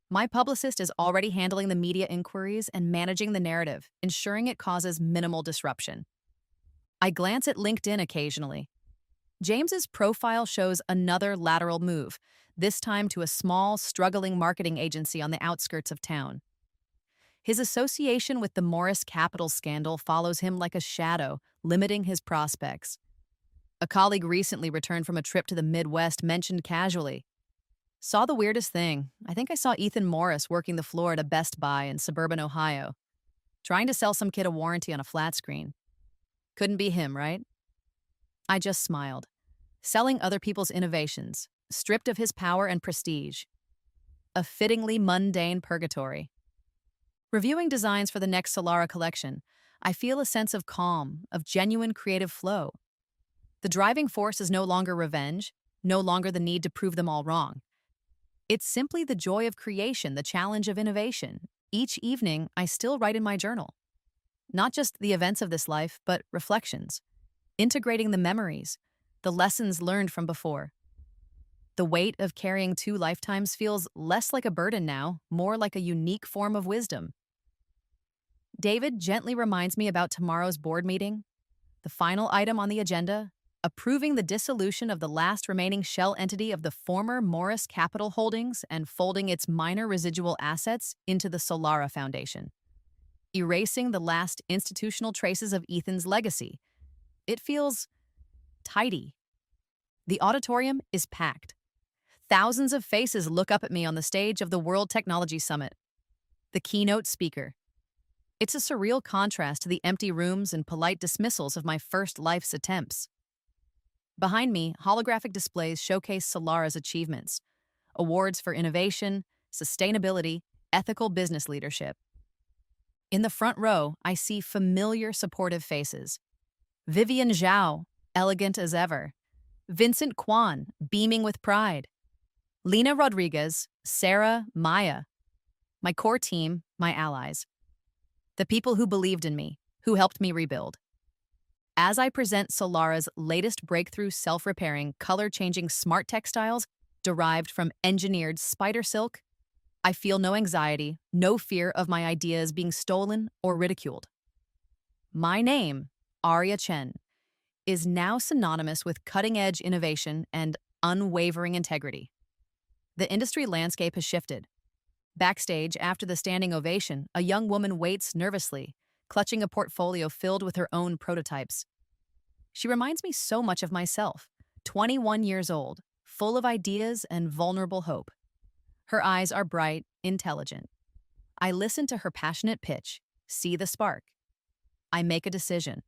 My publicist is already handling the media inquiries and managing the narrative, ensuring it causes minimal disruption. I glance at LinkedIn occasionally. James's profile shows another lateral move, this time to a small, struggling marketing agency on the outskirts of town. His association with the Morris Capital scandal follows him like a shadow, limiting his prospects. A colleague recently returned from a trip to the Midwest mentioned casually, "Saw the weirdest thing. I think I saw Ethan Morris working the floor at a Best Buy in suburban Ohio, trying to sell some kid a warranty on a flat screen. Couldn't be him, right?" I just smiled. Selling other people's innovations, stripped of his power and prestige. A fittingly mundane purgatory. Reviewing designs for the next Solara collection, I feel a sense of calm, of genuine creative flow. The driving force is no longer revenge, no longer the need to prove them all wrong. It's simply the joy of creation, the challenge of innovation. Each evening, I still write in my journal. Not just the events of this life, but reflections. Integrating the memories, the lessons learned from before. The weight of carrying 2 lifetimes feels less like a burden now, more like a unique form of wisdom. David gently reminds me about tomorrow's board meeting. The final item on the agenda, approving the dissolution of the last remaining shell entity of the former Morris Capital Holdings and folding its minor residual assets into the Solara Foundation. Erasing the last institutional traces of Ethan's legacy. It feels tidy. The auditorium is packed. Thousands of faces look up at me on the stage of the World Technology Summit. The keynote speaker. It's a surreal contrast to the empty rooms and polite dismissals of my first life's attempts. Behind me, holographic displays showcase Solara's achievements. Awards for innovation, sustainability, ethical business leadership. In the front row, I see familiar supportive faces. Vivian Zhao, elegant as ever. Vincent Kwan, beaming with pride. Lena Rodriguez, Sarah, Maya. My core team, my allies. The people who believed in me, who helped me rebuild. As I present Solara's latest breakthrough self-repairing, color-changing smart textiles derived from engineered spider silk, I feel no anxiety, no fear of my ideas being stolen or ridiculed. My name, Arya Chen, is now synonymous with cutting-edge innovation and unwavering integrity. The industry landscape has shifted. Backstage, after the standing ovation, a young woman waits nervously, clutching a portfolio filled with her own prototypes. She reminds me so much of myself, 21 years old, full of ideas and vulnerable hope. Her eyes are bright, intelligent. I listen to her passionate pitch, see the spark. I make a decision.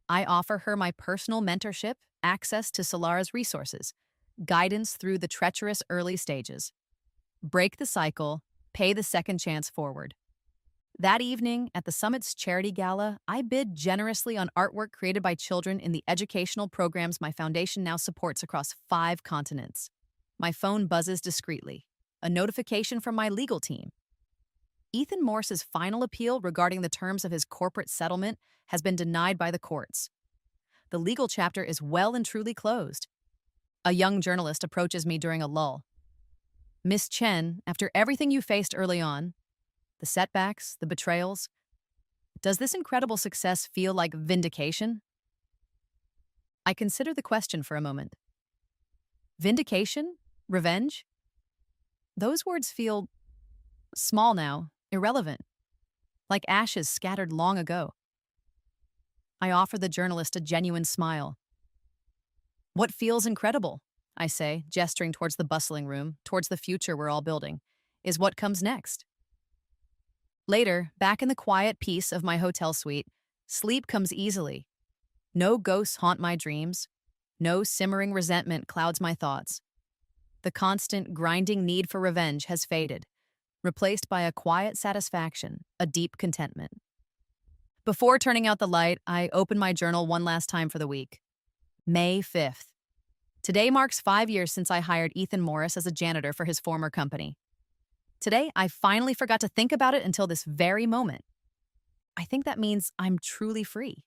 I offer her my personal mentorship, access to Solara's resources, guidance through the treacherous early stages. Break the cycle, pay the second chance forward. That evening, at the summit's charity gala, I bid generously on artwork created by children in the educational programs my foundation now supports across 5 continents. My phone buzzes discreetly, a notification from my legal team. Ethan Morse's final appeal regarding the terms of his corporate settlement has been denied by the courts. The legal chapter is well and truly closed. A young journalist approaches me during a lull. "Miss Chen, after everything you faced early on, the setbacks, the betrayals, does this incredible success feel like vindication?" I consider the question for a moment. Vindication? Revenge? Those words feel small now, irrelevant, like ashes scattered long ago. I offer the journalist a genuine smile. "What feels incredible," I say, gesturing towards the bustling room, towards the future we're all building, "is what comes next." Later, back in the quiet peace of my hotel suite, sleep comes easily. No ghosts haunt my dreams. No simmering resentment clouds my thoughts. The constant, grinding need for revenge has faded, replaced by a quiet satisfaction, a deep contentment. Before turning out the light, I open my journal one last time for the week. May 5th. Today marks 5 years since I hired Ethan Morris as a janitor for his former company. Today, I finally forgot to think about it until this very moment. I think that means I'm truly free.